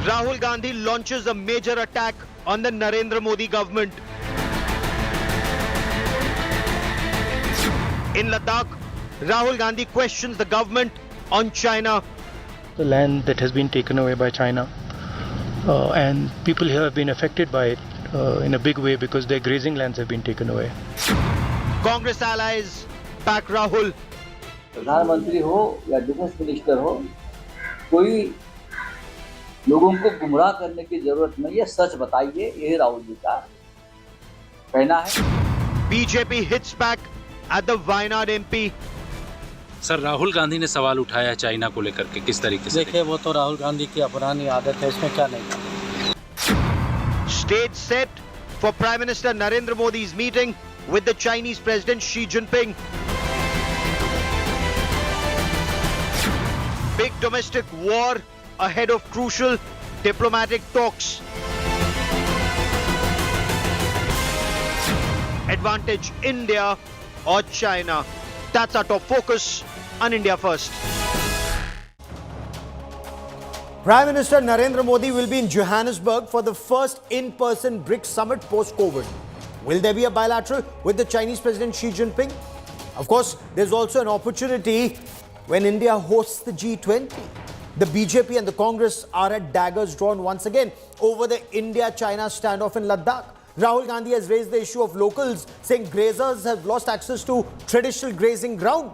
Rahul Gandhi launches a major attack on the Narendra Modi government. In Ladakh, Rahul Gandhi questions the government on China. The land that has been taken away by China, and people here have been affected by it in a big way because their grazing lands have been taken away. Congress allies back Rahul. प्रधानमंत्री हो या defence minister हो, कोई लोगों को गुमराह करने की जरूरत नहीं है, सच बताइए, यही राहुल जी का कहना है। BJP hits back at the Wayanad MP. Sir, Rahul Gandhi ने सवाल उठाया है चाइना को लेकर के, किस तरीके से? देखिए, वो तो राहुल गांधी की पुरानी आदत है, इसमें क्या नहीं। Stage set for Prime Minister Narendra Modi's meeting with the Chinese President Xi Jinping. Big domestic war ahead of crucial diplomatic talks. Advantage India or China? That's our top focus on India First. Prime Minister Narendra Modi will be in Johannesburg for the first in-person BRICS summit post-COVID. Will there be a bilateral with the Chinese President Xi Jinping? Of course, there's also an opportunity when India hosts the G20. The BJP and the Congress are at daggers drawn once again over the India-China standoff in Ladakh. Rahul Gandhi has raised the issue of locals, saying grazers have lost access to traditional grazing ground.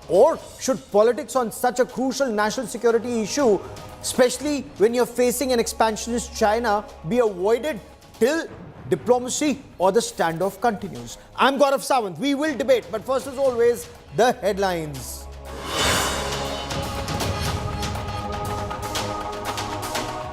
Or should politics on such a crucial national security issue, especially when you're facing an expansionist China, be avoided till diplomacy or the standoff continues? I'm Gaurav Sawant. We will debate, but first, as always, the headlines.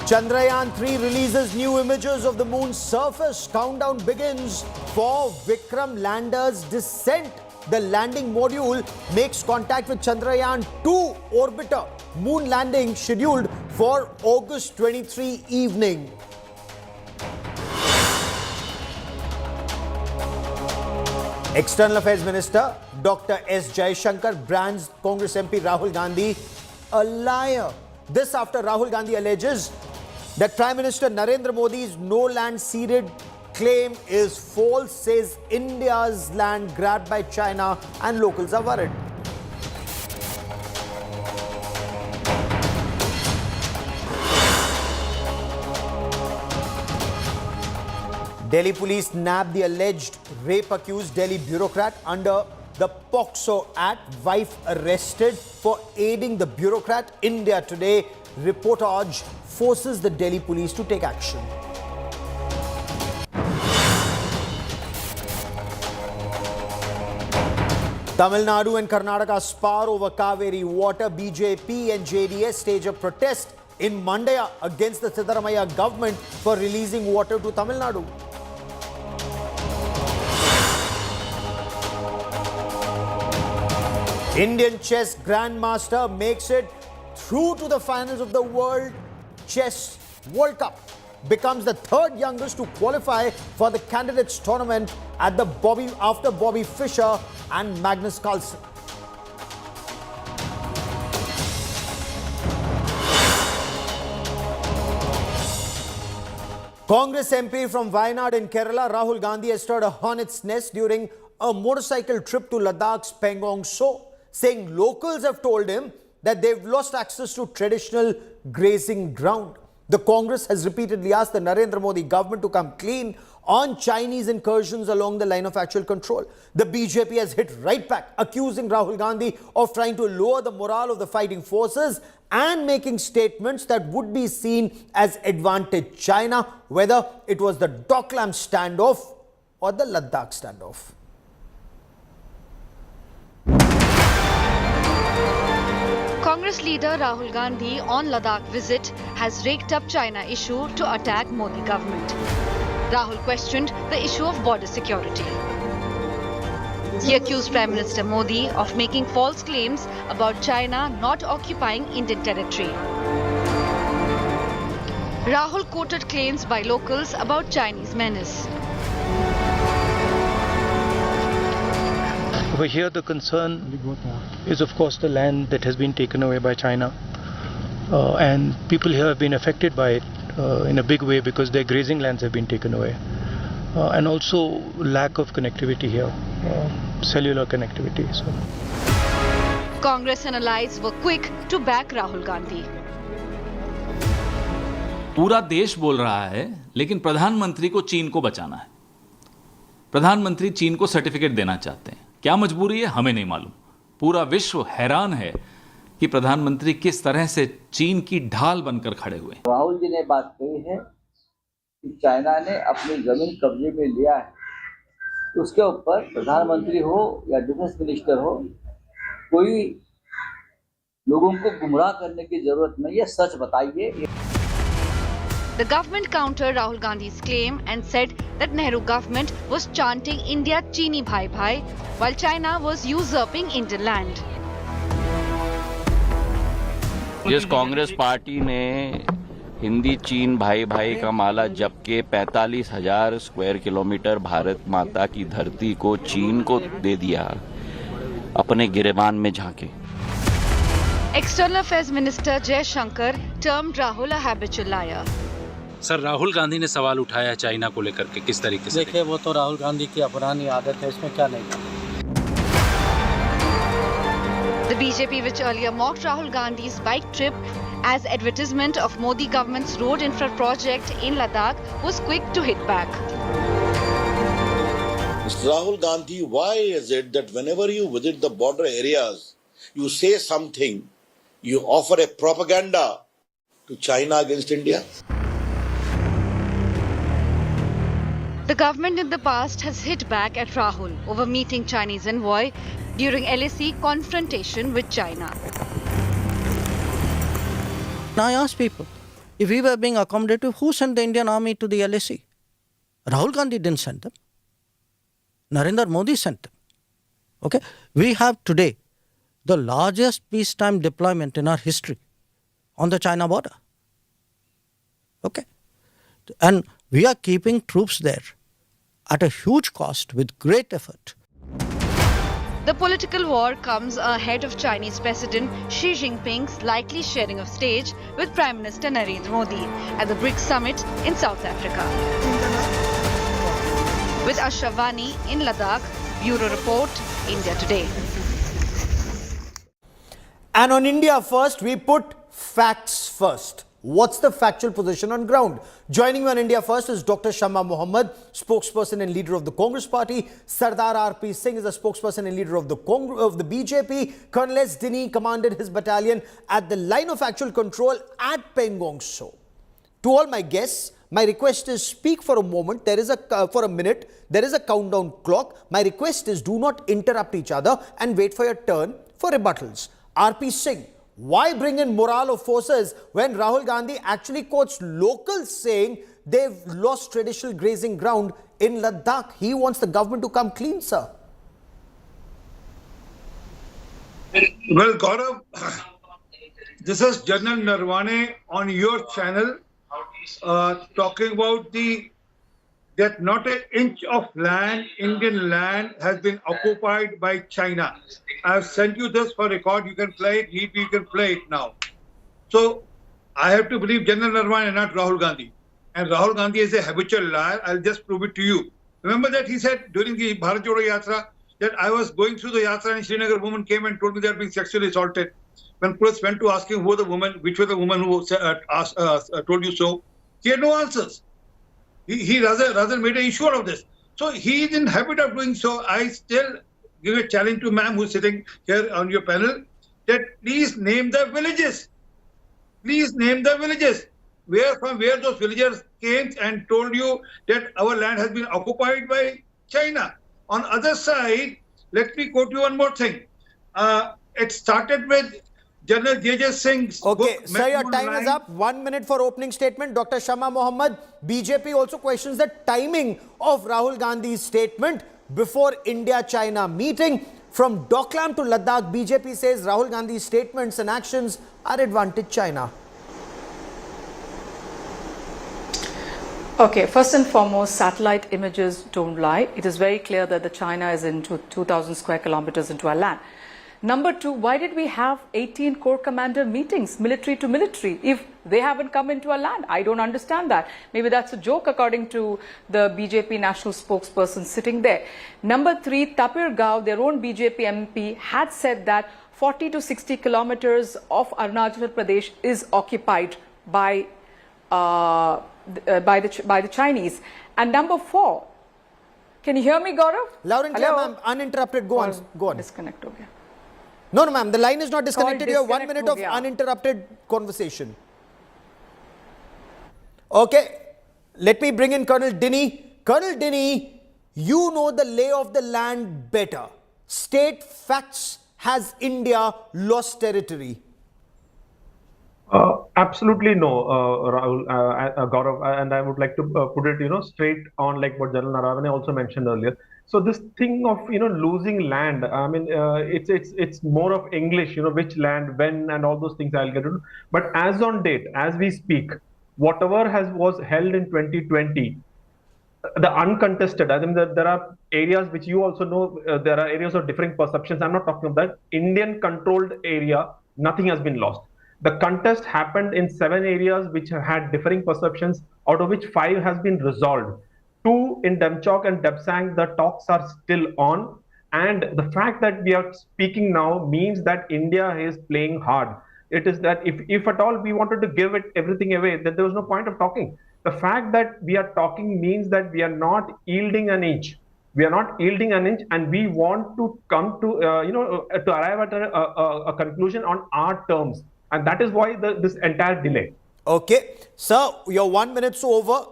Chandrayaan-3 releases new images of the moon's surface. Countdown begins for Vikram lander's descent. The landing module makes contact with Chandrayaan-2 orbiter. Moon landing scheduled for August 23 evening. External Affairs Minister Dr. S. Jaishankar brands Congress MP Rahul Gandhi a liar. This after Rahul Gandhi alleges that Prime Minister Narendra Modi's no land ceded claim is false, says India's land grabbed by China and locals are worried. Delhi police nabbed the alleged rape-accused Delhi bureaucrat under the POCSO Act. Wife arrested for aiding the bureaucrat. India Today reportage forces the Delhi police to take action. Tamil Nadu and Karnataka spar over Kaveri water. BJP and JDS stage a protest in Mandya against the Siddaramaiah government for releasing water to Tamil Nadu. Indian chess grandmaster makes it through to the finals of the World Chess World Cup. Becomes the third youngest to qualify for the candidates tournament at the after Bobby Fischer and Magnus Carlsen. Congress MP from Wayanad in Kerala, Rahul Gandhi, has stirred a hornet's nest during a motorcycle trip to Ladakh's Pangong So, saying locals have told him that they've lost access to traditional grazing ground. The Congress has repeatedly asked the Narendra Modi government to come clean on Chinese incursions along the line of actual control. The BJP has hit right back, accusing Rahul Gandhi of trying to lower the morale of the fighting forces and making statements that would be seen as advantage China, whether it was the Doklam standoff or the Ladakh standoff. Congress leader Rahul Gandhi on Ladakh visit has raked up China issue to attack Modi government. Rahul questioned the issue of border security. He accused Prime Minister Modi of making false claims about China not occupying Indian territory. Rahul quoted claims by locals about Chinese menace. Over here, the concern is, of course, the land that has been taken away by China, and people here have been affected by it in a big way because their grazing lands have been taken away, and also lack of connectivity here, cellular connectivity. So. Congress and allies were quick to back Rahul Gandhi. पूरा देश बोल रहा है, लेकिन प्रधानमंत्री को चीन को बचाना है। प्रधानमंत्री चीन को सर्टिफिकेट देना चाहते हैं। क्या मजबूरी है हमें नहीं मालूम। पूरा विश्व हैरान है कि प्रधानमंत्री किस तरह से चीन की ढाल बनकर खड़े हुए। राहुल जी ने बात कही है कि चाइना ने अपनी जमीन कब्जे में लिया है, तो उसके ऊपर प्रधानमंत्री हो या डिफेंस मिनिस्टर हो, कोई लोगों को गुमराह करने की जरूरत नहीं है, सच बताइए। The government countered Rahul Gandhi's claim and said that Nehru government was chanting India Chini Bhai Bhai while China was usurping Indian land. जिस कांग्रेस पार्टी ने हिंदी चीन भाई भाई का माला जप के 45,000 स्क्वायर किलोमीटर भारत माता की धरती को चीन को दे दिया, अपने गिरेबान में झांके। External Affairs Minister Jai Shankar termed Rahul a habitual liar. Sir Rahul Gandhi ने सवाल उठाया चाइना को लेकर के, किस तरीके से? देखिए, वो तो राहुल गांधी की पुरानी आदत है, इसमें क्या नहीं था। The BJP, which earlier mocked Rahul Gandhi's bike trip as advertisement of Modi government's road infra project in Ladakh, was quick to hit back. Rahul Gandhi, why is it that whenever you visit the border areas, you say something, you offer a propaganda to China against India? The government in the past has hit back at Rahul over meeting Chinese envoy during LAC confrontation with China. Now I ask people, if we were being accommodative, who sent the Indian army to the LAC? Rahul Gandhi didn't send them. Narendra Modi sent them. Okay? We have today the largest peacetime deployment in our history on the China border. Okay? And we are keeping troops there at a huge cost with great effort. The political war comes ahead of Chinese President Xi Jinping's likely sharing of stage with Prime Minister Narendra Modi at the BRICS summit in South Africa. With Ashravani in Ladakh, Bureau Report, India Today. And on India First, we put facts first. What's the factual position on ground? Joining me on India First is Dr. Shamma Mohammed, spokesperson and leader of the Congress Party. Sardar R.P. Singh is a spokesperson and leader of the BJP. Colonel S. Dini commanded his battalion at the line of actual control at Pangong So. To all my guests, my request is speak for a moment. For a minute. There is a countdown clock. My request is do not interrupt each other and wait for your turn for rebuttals. R.P. Singh. Why bring in morale of forces when Rahul Gandhi actually quotes locals saying they've lost traditional grazing ground in Ladakh? He wants the government to come clean, sir. Well, Gaurav, this is General Narwane on your channel talking about that not an inch of land, Indian land, has been occupied by China. I have sent you this for record. You can play it. You can play it now. So I have to believe General Narwane and not Rahul Gandhi. And Rahul Gandhi is a habitual liar. I'll just prove it to you. Remember that he said during the Bharat Jodo Yatra that I was going through the Yatra and Srinagar, a woman came and told me they had been sexually assaulted. When police went to ask him who the woman, which was the woman who told you so, he had no answers. He rather made an issue out of this. So he is in habit of doing so. I still give a challenge to ma'am who's sitting here on your panel that please name the villages. Please name the villages. From where those villagers came and told you that our land has been occupied by China. On other side, let me quote you one more thing. It started with General J.J. Singh's Okay, book, sir, your time is up. 1 minute for opening statement. Dr. Shamma Mohammed, BJP also questions the timing of Rahul Gandhi's statement before India-China meeting. From Doklam to Ladakh, BJP says Rahul Gandhi's statements and actions are advantage China. Okay, first and foremost, satellite images don't lie. It is very clear that the China is into 2,000 square kilometers into our land. Number two, why did we have 18 Corps Commander meetings, military to military, if they haven't come into our land? I don't understand that. Maybe that's a joke according to the BJP national spokesperson sitting there. Number three, Tapir Gao, their own BJP MP, had said that 40 to 60 kilometers of Arunachal Pradesh is occupied by the Chinese. And number four, can you hear me, Gaurav? Loud and clear, ma'am. Uninterrupted. Go on. Go on. Disconnect. Okay. No, no, ma'am. The line is not disconnected. You have 1 minute of ho gaya. uninterrupted conversation. Okay. Let me bring in Colonel Dinny. Colonel Dinny, you know the lay of the land better. State facts. Has India lost territory? Absolutely no, Rahul, Gaurav, and I would like to put it, straight on like what General Naravane also mentioned earlier. So this thing of losing land, I mean, it's more of English, which land, when, and all those things I'll get into. But as on date, as we speak, whatever was held in 2020, the uncontested, I think that there are areas which you also know, there are areas of differing perceptions. I'm not talking of that. Indian controlled area, nothing has been lost. The contest happened in 7 areas which had differing perceptions, out of which 5 has been resolved. 2 in Demchok and Debsang, the talks are still on. And the fact that we are speaking now means that India is playing hard. It is that if at all we wanted to give it everything away, then there was no point of talking. The fact that we are talking means that we are not yielding an inch. We are not yielding an inch, and we want to come to, to arrive at a conclusion on our terms. And that is why this entire delay. Okay. Sir, your 1 minute's over.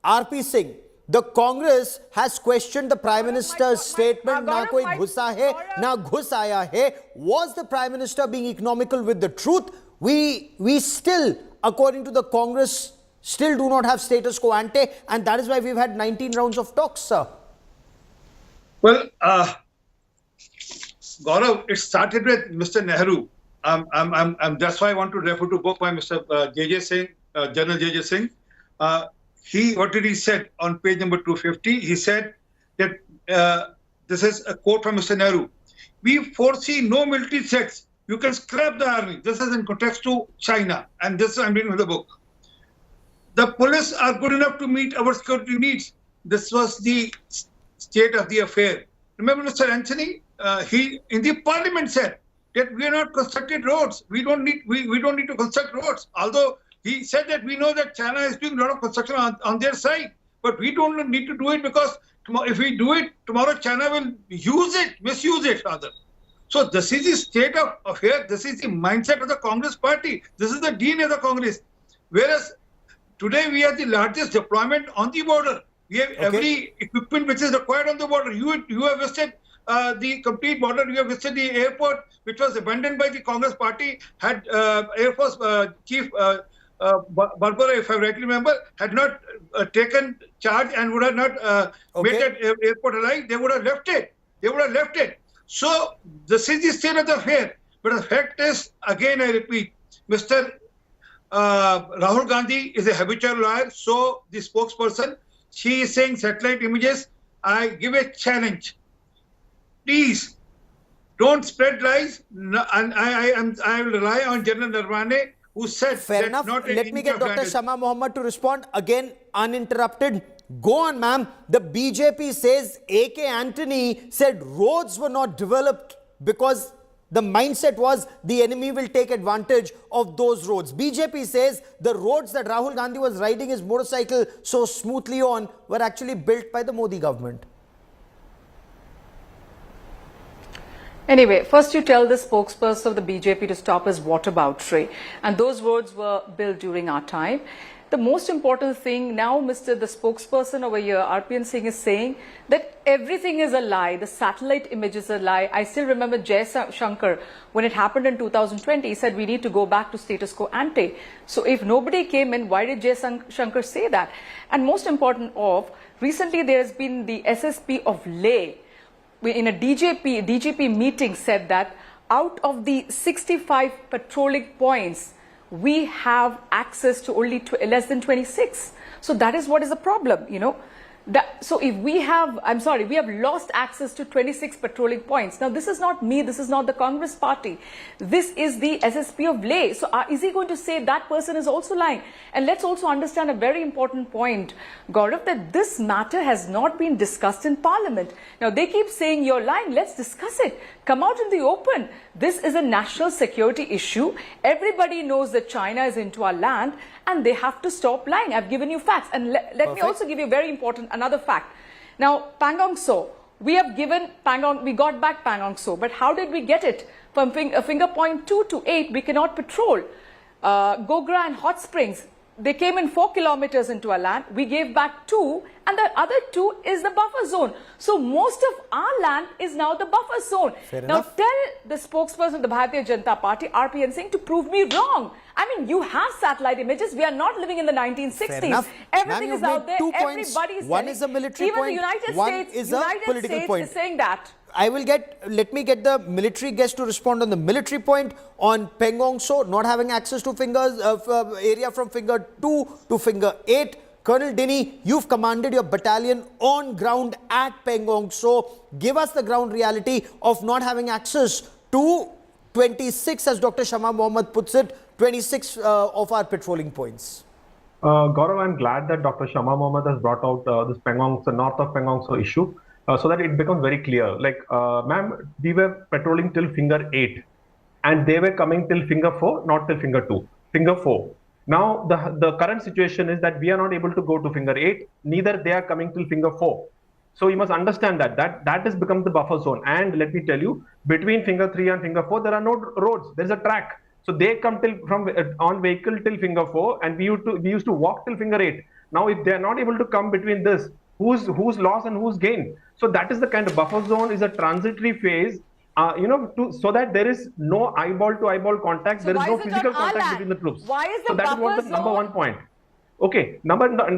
RP Singh, the Congress has questioned the Prime Minister's statement, na koi ghusa hai, na ghus aaya hai. Was the Prime Minister being economical with the truth? We still, according to the Congress, still do not have status quo ante, and that is why we've had 19 rounds of talks, sir. Well, Gaurav, it started with Mr. Nehru. That's why I want to refer to book by Mr. J.J. Singh, General J.J. Singh. What did he said on page number 250? He said that this is a quote from Mr. Nehru. We foresee no military threats. You can scrap the army. This is in context to China, and this I'm reading from the book. The police are good enough to meet our security needs. This was the state of the affair. Remember, Mr. Anthony, he in the parliament said that we are not constructed roads. We don't need to construct roads. Although he said that we know that China is doing a lot of construction on their side, but we don't need to do it because if we do it, tomorrow China will misuse it rather. So this is the state of affair. This is the mindset of the Congress party. This is the DNA of the Congress. Whereas today we have the largest deployment on the border. We have every equipment which is required on the border. You have visited the complete border. You have visited the airport, which was abandoned by the Congress party. Had Air Force Chief Barbara, if I rightly remember, had not taken charge and would have not made that airport alive, they would have left it. So this is the state of the affair. But the fact is, again I repeat, Mr. Rahul Gandhi is a habitual liar. So the spokesperson, she is saying satellite images. I give a challenge. Please don't spread lies. And I will rely on General Naravane, who said fair enough. Let me get Dr. Shama Mohammed to respond again uninterrupted. Go on, ma'am. The BJP says AK Antony said roads were not developed because the mindset was the enemy will take advantage of those roads. BJP says the roads that Rahul Gandhi was riding his motorcycle so smoothly on were actually built by the Modi government. Anyway, first you tell the spokesperson of the BJP to stop his whataboutery, and those roads were built during our time. The most important thing now, the spokesperson over here, RPN Singh, is saying that everything is a lie. The satellite image is a lie. I still remember Jai Shankar, when it happened in 2020, he said we need to go back to status quo ante. So if nobody came in, why did Jai Shankar say that? And most important recently there has been the SSP of Leh, in a DGP meeting, said that out of the 65 patrolling points, we have access to only less than 26. So that is what is the problem, So if we have, we have lost access to 26 patrolling points. Now, this is not me, this is not the Congress party. This is the SSP of Leh. So is he going to say that person is also lying? And let's also understand a very important point, Gaurav, that this matter has not been discussed in Parliament. Now, they keep saying you're lying. Let's discuss it. Come out in the open. This is a national security issue. Everybody knows that China is into our land and they have to stop lying. I've given you facts. And let me also give you a very important another fact. Now, Pangong So, we have given Pangong, we got back Pangong So, but how did we get it? From finger point 2 to 8, we cannot patrol. Gogra and Hot Springs, they came in 4 kilometers into our land. We gave back 2, and the other 2 is the buffer zone. So most of our land is now the buffer zone. Now tell the spokesperson of the Bharatiya Janata Party, RPN Singh, to prove me wrong. I mean, you have satellite images. We are not living in the 1960s. Everything is out there. Everybody is one is a military even point, the United one States, is a political point. is saying that. Let me get the military guest to respond on the military point on Pangong So not having access to area from finger 2 to finger 8. Colonel Dinny, you've commanded your battalion on ground at Pangong So. Give us the ground reality of not having access to 26, as Dr. Shama Mohammed puts it, 26 of our patrolling points. Gaurav, I'm glad that Dr. Shama Mohammed has brought out this Pangong So, north of Pangong So issue. So that it becomes very clear. Like, ma'am, we were patrolling till finger 8 and they were coming till finger 4, not till finger 2, finger 4. Now, the current situation is that we are not able to go to finger 8, neither they are coming till finger 4. So you must understand that has become the buffer zone. And let me tell you, between finger 3 and finger 4, there are no roads, there's a track. So they come on vehicle till finger 4 and we used to walk till finger 8. Now, if they are not able to come between this, who's loss and who's gain? So that is the kind of buffer zone is a transitory phase, so that there is no eyeball to eyeball contact. So there is no physical contact between the troops. Why is the so that was the number 1 point. Okay,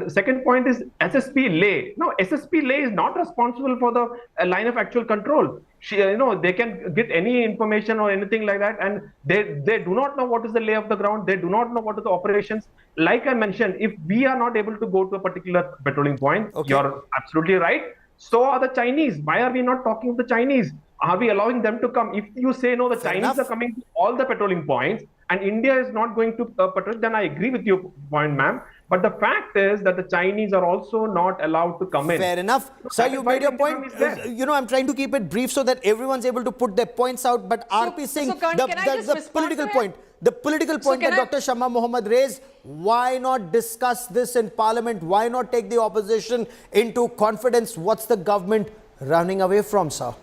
second point is SSP Leh. Now, SSP Leh is not responsible for the line of actual control. They can get any information or anything like that, and they do not know what is the lay of the ground. They do not know what are the operations. Like I mentioned, if we are not able to go to a particular patrolling point, you're absolutely right. So are the Chinese. Why are we not talking of the Chinese? Are we allowing them to come? If you say no, the Chinese are coming to all the patrolling points and India is not going to patrol, then I agree with your point, ma'am. But the fact is that the Chinese are also not allowed to come in. Fair enough. Sir, you made your point. I'm trying to keep it brief so that everyone's able to put their points out. But RP Singh, the political point. The political point that Dr. Shama Mohammed raised, why not discuss this in Parliament? Why not take the opposition into confidence? What's the government running away from, sir?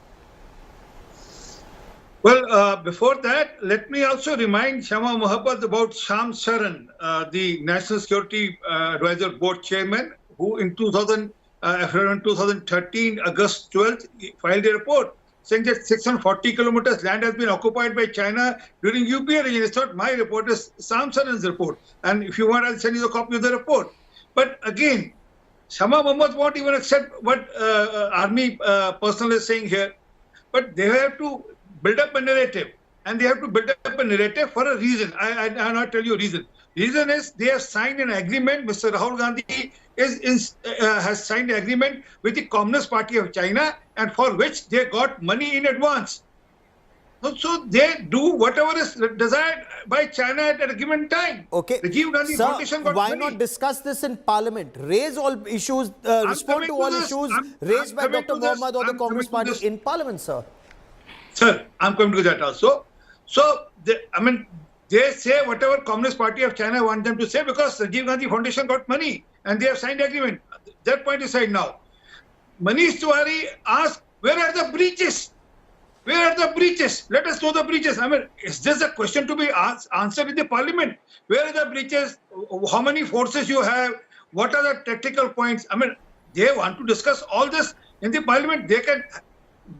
Well, before that, let me also remind Shama Mohammed about Sham Saran, the National Security Advisor Board Chairman, who in 2013, August 12th, filed a report saying that 640 kilometers land has been occupied by China during UPA region. It's not my report, it's Sham Saran's report. And if you want, I'll send you a copy of the report. But again, Shama Mohammed won't even accept what army personnel is saying here. But they have to build up a narrative, and they have to build up a narrative for a reason. I'll not tell you a reason. Reason is they have signed an agreement. Mr. Rahul Gandhi has signed an agreement with the Communist Party of China, and for which they got money in advance. So they do whatever is desired by China at a given time. Okay. The Geo Gandhi Foundation got why money. not discuss this in Parliament? Raise all issues, respond to all issues raised by Dr. Mohammed or the Congress Party in Parliament, sir. Sir, I'm coming to that also. So, they say whatever Communist Party of China want them to say because the Geo Gandhi Foundation got money and they have signed agreement. That point is said now. Manish Tiwari asked, where are the breaches? Where are the breaches? Let us know the breaches. Is this a question to be answered in the Parliament? Where are the breaches? How many forces you have? What are the tactical points? They want to discuss all this in the Parliament. They can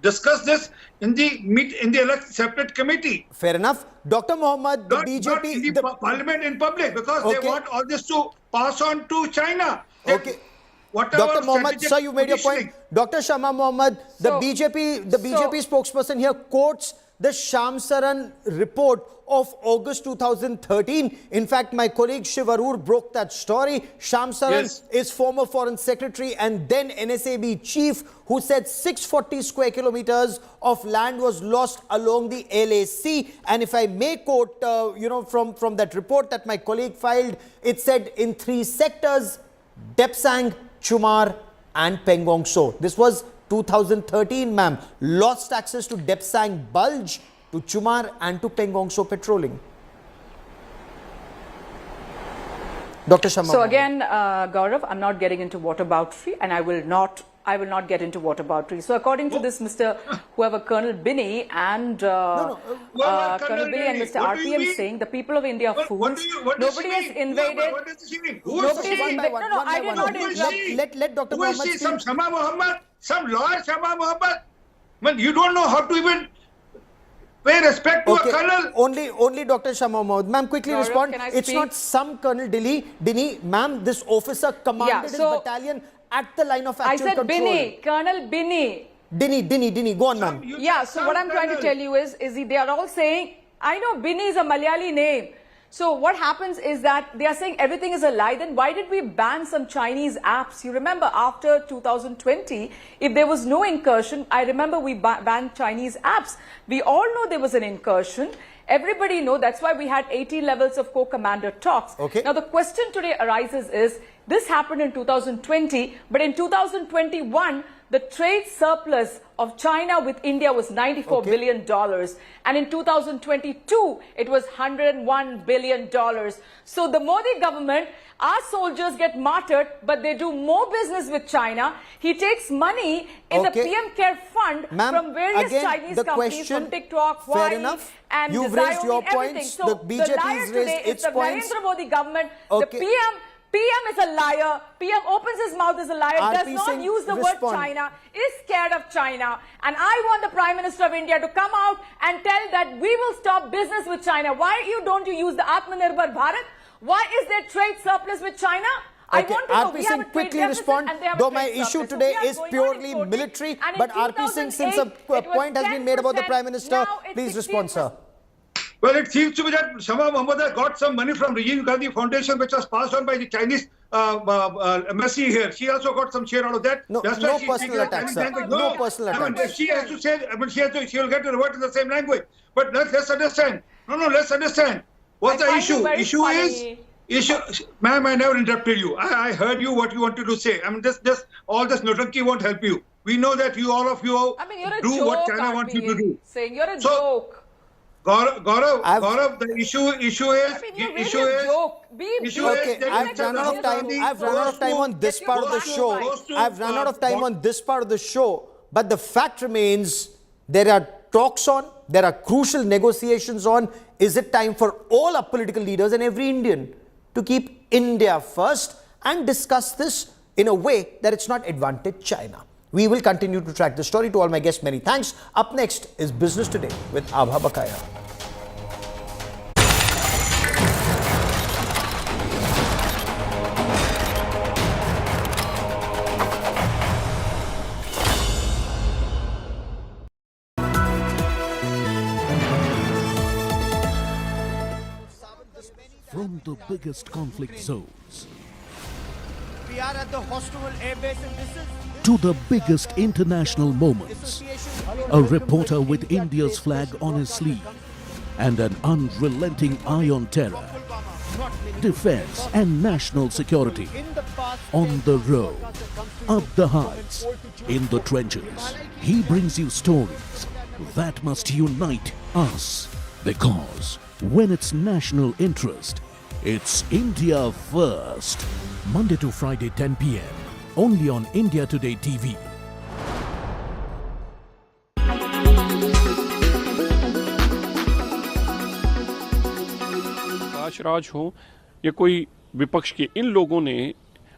discuss this in the separate committee. Fair enough. Dr. Mohammed, the BJP... Not in the Parliament in public, because they want all this to pass on to China. Dr. Mohammed, sir, you made your point. Dr. Shama Mohammed, the BJP spokesperson here quotes the Shamsaran report of August 2013. In fact, my colleague Shiv Arur broke that story. Shamsaran is former Foreign Secretary and then NSAB chief, who said 640 square kilometers of land was lost along the LAC. And if I may quote, from that report that my colleague filed, it said in 3 sectors: Depsang, Chumar and Pengong So. This was 2013, ma'am. Lost access to Depsang Bulge, to Chumar and to Pengong So petroling. Dr. Sharma. So again, Gaurav, I'm not getting into whataboutery, and I will not get into whataboutery. So according to this, Colonel Binny and Colonel Binny and Mr. RPM saying the people of India are fools. Nobody has invaded. Nobody has invaded. No, I did not interrupt. Let Dr. Mohammed speak. Some Shama Muhammad, some lawyer Shama Muhammad. Man, you don't know how to even pay respect to a colonel. Only Dr. Shama Mohammed. Ma'am, quickly Gaurav, respond. can I It's speak? not some Colonel Dinny. Ma'am, this officer commanded his battalion at the line of actual control. I said control. Colonel Binny. Dinny. Go on, ma'am. Yeah, so what I'm trying to tell you is they are all saying, I know Binny is a Malayali name. So what happens is that they are saying everything is a lie. Then why did we ban some Chinese apps? You remember after 2020, if there was no incursion, I remember we banned Chinese apps. We all know there was an incursion. Everybody know that's why we had 18 levels of co-commander talks. Now the question today arises is, this happened in 2020, but in 2021, the trade surplus of China with India was $94 billion. And in 2022, it was $101 billion. So the Modi government, our soldiers get martyred, but they do more business with China. He takes money in the PM Care Fund from various Chinese companies, from TikTok, Huawei, and you've Xiaomi, raised your everything. points. So The BJP liar has today raised is its the points. Narendra Modi government. The PM is a liar. PM opens his mouth as a liar, does not use the word China, is scared of China. And I want the Prime Minister of India to come out and tell that we will stop business with China. Why don't you use the Atmanirbhar Bharat? Why is there trade surplus with China? I want to know. We have a trade quickly deficit respond. and they have a Though trade my issue surplus. So today we are is going on purely exporting. military, And in but RP Singh, since a 2008, point has been made about the 10%, Prime Minister, now it's please respond, sir. Well, it seems to be that Shama Muhammad has got some money from Rajiv Gandhi Foundation, which was passed on by the Chinese embassy here. She also got some share out of that. No, That's no why she's personal speaking attacks, Chinese sir. language. No personal I mean, attacks. if she has to say, she will get to revert to the same language. But let's understand. Let's understand. What's the issue? Ma'am, I never interrupted you. I heard you what you wanted to say. I mean, just all this notanki won't help you. We know that all of you you're a do joke, what China wants you to do. Saying you're a joke. Gaurav, the issue is I've run out of time. I've run out of time on this part of the show. I've run out of time on this part of the show. But the fact remains, there are talks on, there are crucial negotiations on. Is it time for all our political leaders and every Indian to keep India first and discuss this in a way that it's not advantage China? We will continue to track the story. To all my guests, many thanks. Up next is Business Today with Abha Bakaya. From the biggest conflict zones We are at the Hostel Air Base and this is to the biggest international moments. A reporter with India's flag on his sleeve and an unrelenting eye on terror, defense and national security. On the road, up the heights, in the trenches, he brings you stories that must unite us. Because when it's national interest, it's India first. Monday to Friday 10 p.m. only on India Today TV. राज हो या कोई विपक्ष के, इन लोगों ने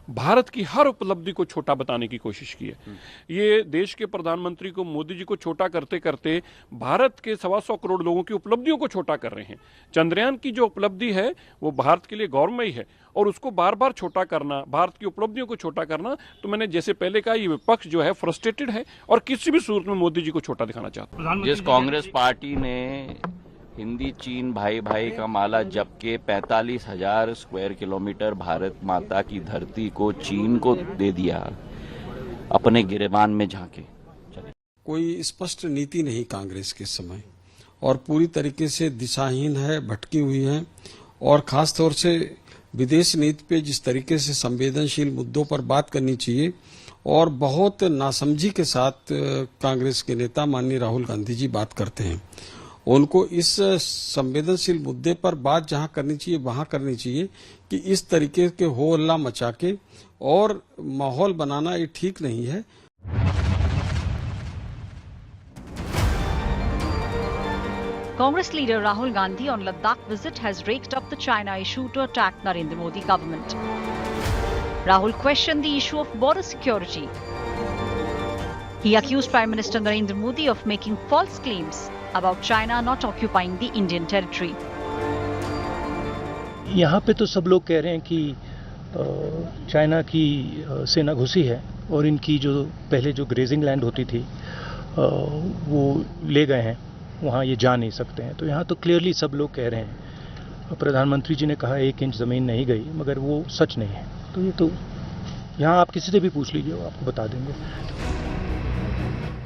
भारत की हर उपलब्धि को छोटा बताने की कोशिश की है। ये देश के प्रधानमंत्री को, मोदी जी को छोटा करते करते भारत के 125 करोड़ लोगों की उपलब्धियों को छोटा कर रहे हैं। चंद्रयान की जो उपलब्धि है वो भारत के लिए गौरवमयी है और उसको बार बार छोटा करना, भारत की उपलब्धियों को छोटा करना, तो मैंने जैसे पहले कहा, ये विपक्ष जो है फ्रस्ट्रेटेड है और किसी भी सूरत में मोदी जी को छोटा दिखाना चाहता है। जिस कांग्रेस पार्टी ने हिंदी चीन भाई भाई का माला जप के 45,000 स्क्वायर किलोमीटर भारत माता की धरती को चीन को दे दिया, अपने गिरेबान में झांके। कोई स्पष्ट नीति नहीं कांग्रेस के समय और पूरी तरीके से दिशाहीन है, भटकी हुई है और खास तौर से विदेश नीति पे जिस तरीके से संवेदनशील मुद्दों पर बात करनी चाहिए और बहुत नासमझी के साथ कांग्रेस के नेता माननीय राहुल गांधी जी बात करते हैं। उनको इस संवेदनशील मुद्दे पर बात जहां करनी चाहिए वहां करनी चाहिए कि इस तरीके के हो हल्ला मचा के और माहौल बनाना ये ठीक नहीं है। Congress leader Rahul Gandhi on Ladakh visit has raked up the China issue to attack Narendra Modi government. Rahul questioned the issue of border security. He accused Prime Minister Narendra Modi of making false claims about China not occupying the Indian territory. यहाँ पे तो सब लोग कह रहे हैं कि China की सेना घुसी है और इनकी जो पहले जो ग्रेजिंग लैंड होती थी वो ले गए हैं, वहाँ ये जा नहीं सकते हैं। तो यहाँ तो क्लियरली सब लोग कह रहे हैं। प्रधानमंत्री जी ने कहा 1 इंच ज़मीन नहीं गई, मगर वो सच नहीं है। तो ये तो यहाँ आप किसी से भी पूछ लीजिए, वो आपको बता देंगे।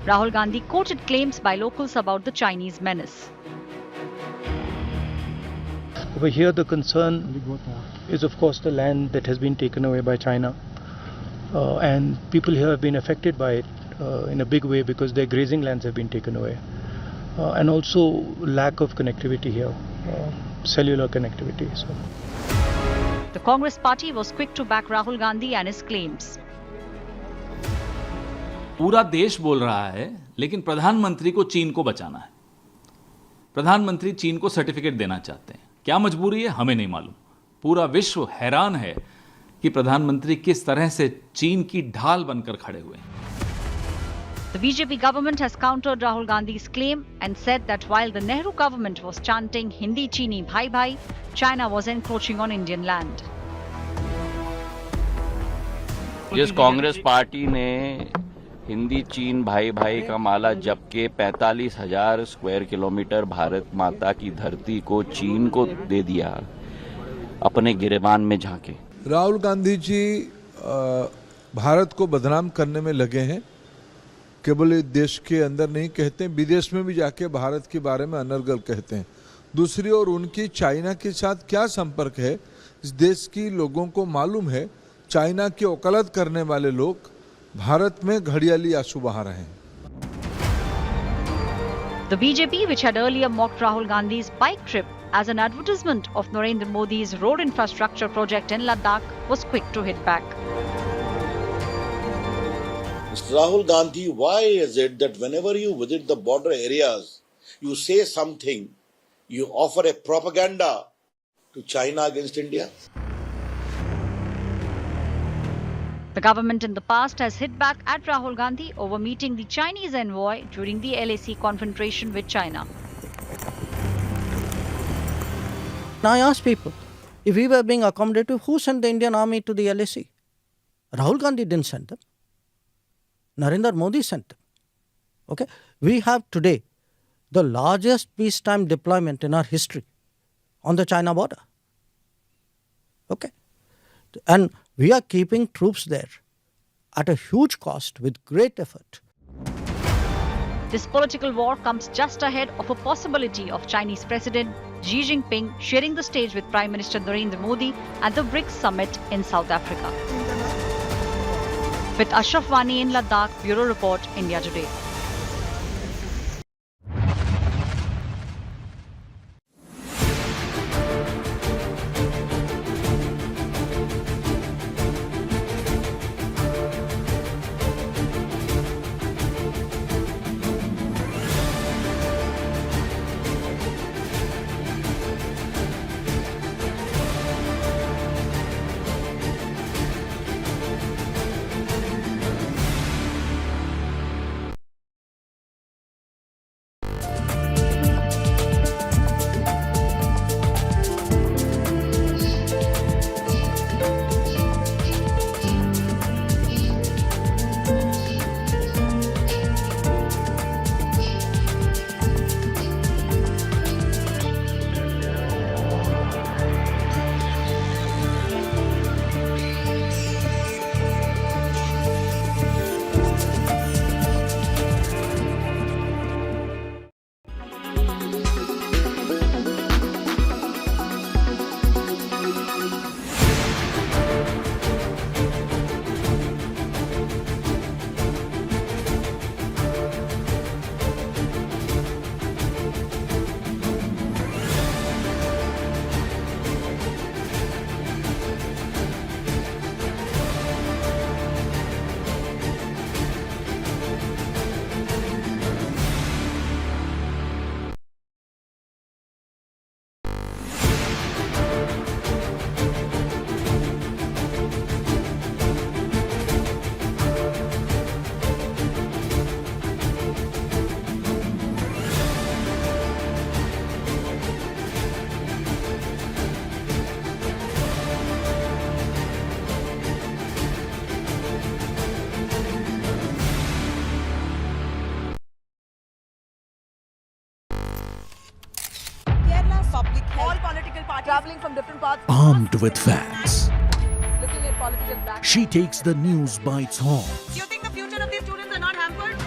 Rahul Gandhi quoted claims by locals about the Chinese menace. Over here the concern is of course the land that has been taken away by China, and people here have been affected by it in a big way because their grazing lands have been taken away, and also lack of connectivity here, cellular connectivity. So. The Congress party was quick to back Rahul Gandhi and his claims. पूरा देश बोल रहा है, लेकिन प्रधानमंत्री को चीन को बचाना है। प्रधानमंत्री चीन को सर्टिफिकेट देना चाहते हैं। क्या मजबूरी है हमें नहीं मालूम। पूरा विश्व हैरान है कि प्रधानमंत्री किस तरह से चीन की ढाल बनकर खड़े हुए हैं। The BJP government has countered Rahul Gandhi's claim and said that while the Nehru government was chanting Hindi Chini Bhai Bhai, China was encroaching on Indian land. जिस कांग्रेस पार्टी ने हिंदी चीन भाई भाई का माला जप के 45,000 स्क्वायर किलोमीटर भारत माता की धरती को चीन को दे दिया, अपने गिरेबान में झांके। राहुल गांधी जी भारत को बदनाम करने में लगे हैं। केवल देश के अंदर नहीं कहते हैं, विदेश में भी जाके भारत के बारे में अनर्गल कहते हैं। दूसरी ओर उनकी चाइना के साथ क्या संपर्क है, इस देश की लोगों को मालूम है। चाइना की वकालत करने वाले लोग भारत में घड़ियाली आंसू बहा रहे हैं। The BJP, which had earlier mocked Rahul Gandhi's bike trip as an advertisement of Narendra Modi's road infrastructure project in Ladakh, was quick to hit back. Mr. Rahul Gandhi, why is it that whenever you visit the border areas, you say something, you offer a propaganda to China against India? The government in the past has hit back at Rahul Gandhi over meeting the Chinese envoy during the LAC confrontation with China. I ask people, if we were being accommodative, who sent the Indian army to the LAC? Rahul Gandhi didn't send them. Narendra Modi sent them. Okay? We have today the largest peacetime deployment in our history on the China border. Okay? And we are keeping troops there at a huge cost with great effort. This political war comes just ahead of a possibility of Chinese President Xi Jinping sharing the stage with Prime Minister Narendra Modi at the BRICS summit in South Africa. With Ashraf Wani in Ladakh, Bureau Report, India Today. traveling from different parts. Armed with facts, Looking at political back. she takes the news by its horns. Do you think the future of these students are not hampered?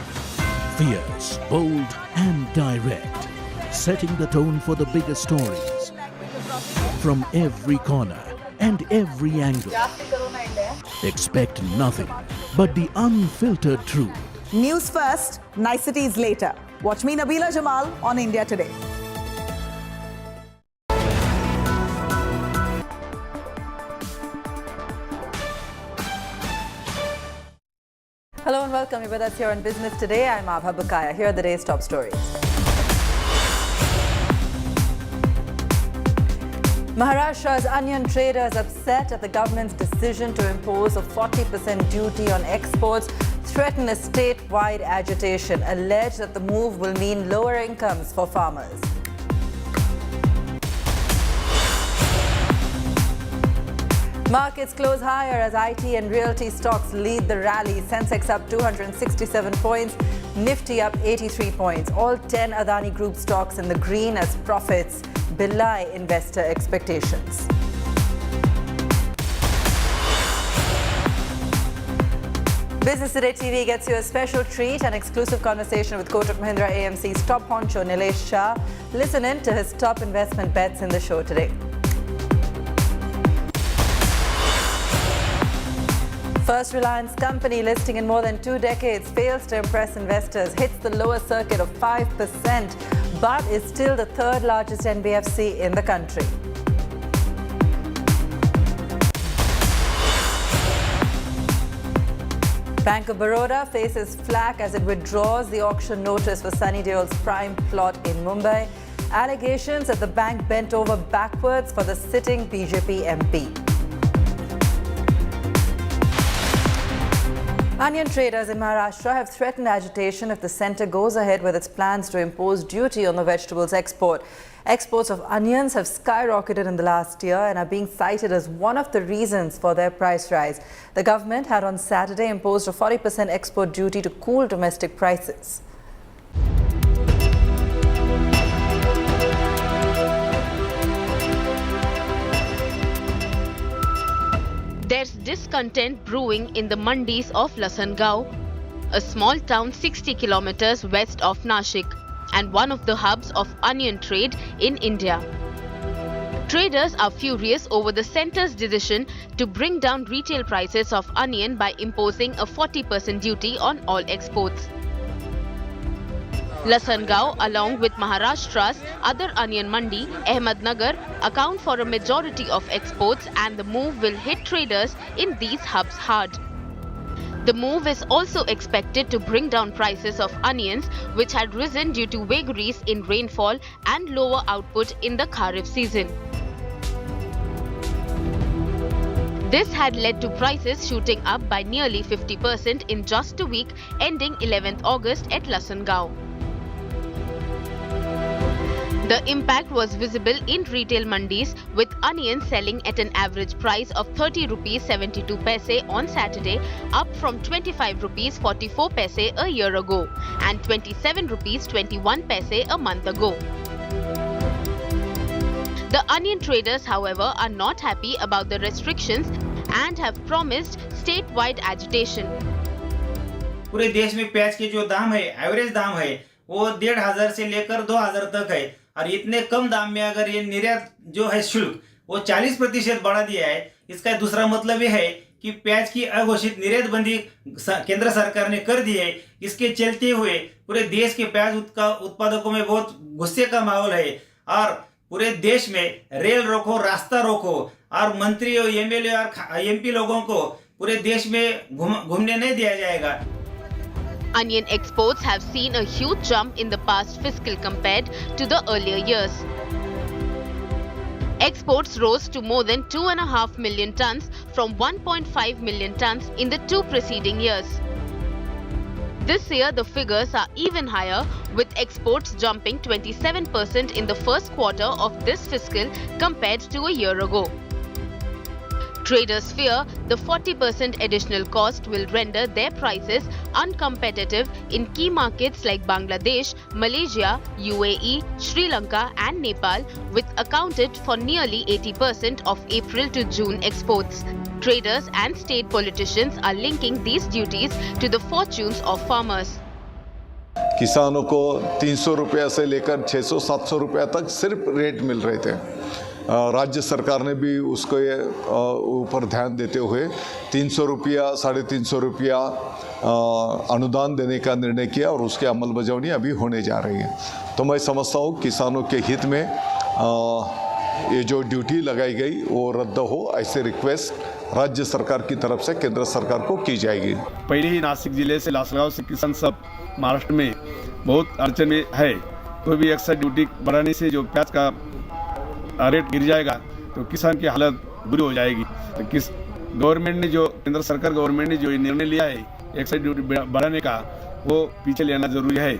Fierce, bold, and direct, setting the tone for the biggest stories from every corner and every angle. Expect nothing but the unfiltered truth. News first, niceties later. Watch me, Nabila Jamal, on India Today. Hello and welcome. You're with us here on Business Today. I'm Abha Bakaya. Here are the day's top stories. Maharashtra's onion traders upset at the government's decision to impose a 40% duty on exports, threaten a statewide agitation, allege that the move will mean lower incomes for farmers. Markets close higher as IT and realty stocks lead the rally. Sensex up 267 points, Nifty up 83 points. All 10 Adani Group stocks in the green as profits belie investor expectations. Business Today TV gets you a special treat, an exclusive conversation with Kotak Mahindra AMC's top honcho Nilesh Shah. Listen in to his top investment bets in the show today. First Reliance company listing in more than 2 decades fails to impress investors, hits the lower circuit of 5%, but is still the third largest NBFC in the country. Bank of Baroda faces flack as it withdraws the auction notice for Sunny Deol's prime plot in Mumbai. Allegations that the bank bent over backwards for the sitting BJP MP. Onion traders in Maharashtra have threatened agitation if the centre goes ahead with its plans to impose duty on the vegetables export. Exports of onions have skyrocketed in the last year and are being cited as one of the reasons for their price rise. The government had on Saturday imposed a 40% export duty to cool domestic prices. There's discontent brewing in the mandis of Lasangao, a small town 60 kilometers west of Nashik and one of the hubs of onion trade in India. Traders are furious over the centre's decision to bring down retail prices of onion by imposing a 40% duty on all exports. Lasangao, along with Maharashtra's other onion mandi, Ahmednagar, account for a majority of exports, and the move will hit traders in these hubs hard. The move is also expected to bring down prices of onions, which had risen due to vagaries in rainfall and lower output in the Kharif season. This had led to prices shooting up by nearly 50% in just a week ending 11th August at Lasangao. The impact was visible in retail mandis, with onions selling at an average price of 30 rupees 72 paise on Saturday, up from 25 rupees 44 paise a year ago and 27 rupees 21 paise a month ago. The onion traders, however, are not happy about the restrictions and have promised statewide agitation. पूरे देश में प्याज के जो दाम है, average दाम है, वो 1500 से लेकर 2000 तक है और इतने कम दाम में अगर ये निर्यात जो है शुल्क वो 40% बढ़ा दिया है, इसका दूसरा मतलब ये है कि प्याज की अघोषित निर्यात बंदी केंद्र सरकार ने कर दी है। इसके चलते हुए पूरे देश के प्याज उत्पादकों में बहुत गुस्से का माहौल है और पूरे देश में रेल रोको, रास्ता रोको और मंत्री और एमएलए और एमपी लोगों को पूरे देश में घूमने नहीं दिया जाएगा। Onion exports have seen a huge jump in the past fiscal compared to the earlier years. Exports rose to more than 2.5 million tons from 1.5 million tons in the 2 preceding years. This year, the figures are even higher, with exports jumping 27% in the first quarter of this fiscal compared to a year ago. Traders fear the 40% additional cost will render their prices uncompetitive in key markets like Bangladesh, Malaysia, UAE, Sri Lanka and Nepal, which accounted for nearly 80% of April to June exports. Traders and state politicians are linking these duties to the fortunes of farmers. किसानों को 300 रुपया से लेकर 600-700 रुपया तक सिर्फ rate मिल रहे थे। राज्य सरकार ने भी उसके ऊपर ध्यान देते हुए 300 रुपया 350 रुपया अनुदान देने का निर्णय किया और उसके अमलबजावनी अभी होने जा रही है। तो मैं समझता हूँ किसानों के हित में ये जो ड्यूटी लगाई गई वो रद्द हो, ऐसे रिक्वेस्ट राज्य सरकार की तरफ से केंद्र सरकार को की जाएगी। पहले ही नासिक जिले से लासलगांव से किसान सब महाराष्ट्र में बहुत अड़चन में है। कोई भी एक्साइज ड्यूटी बढ़ाने से जो प्याज का रेट गिर जाएगा तो किसान की हालत बुरी हो जाएगी। तो गवर्नमेंट ने जो केंद्र सरकार गवर्नमेंट ने जो निर्णय लिया है एक्साइज ड्यूटी बढ़ाने का, वो पीछे लेना जरूरी है।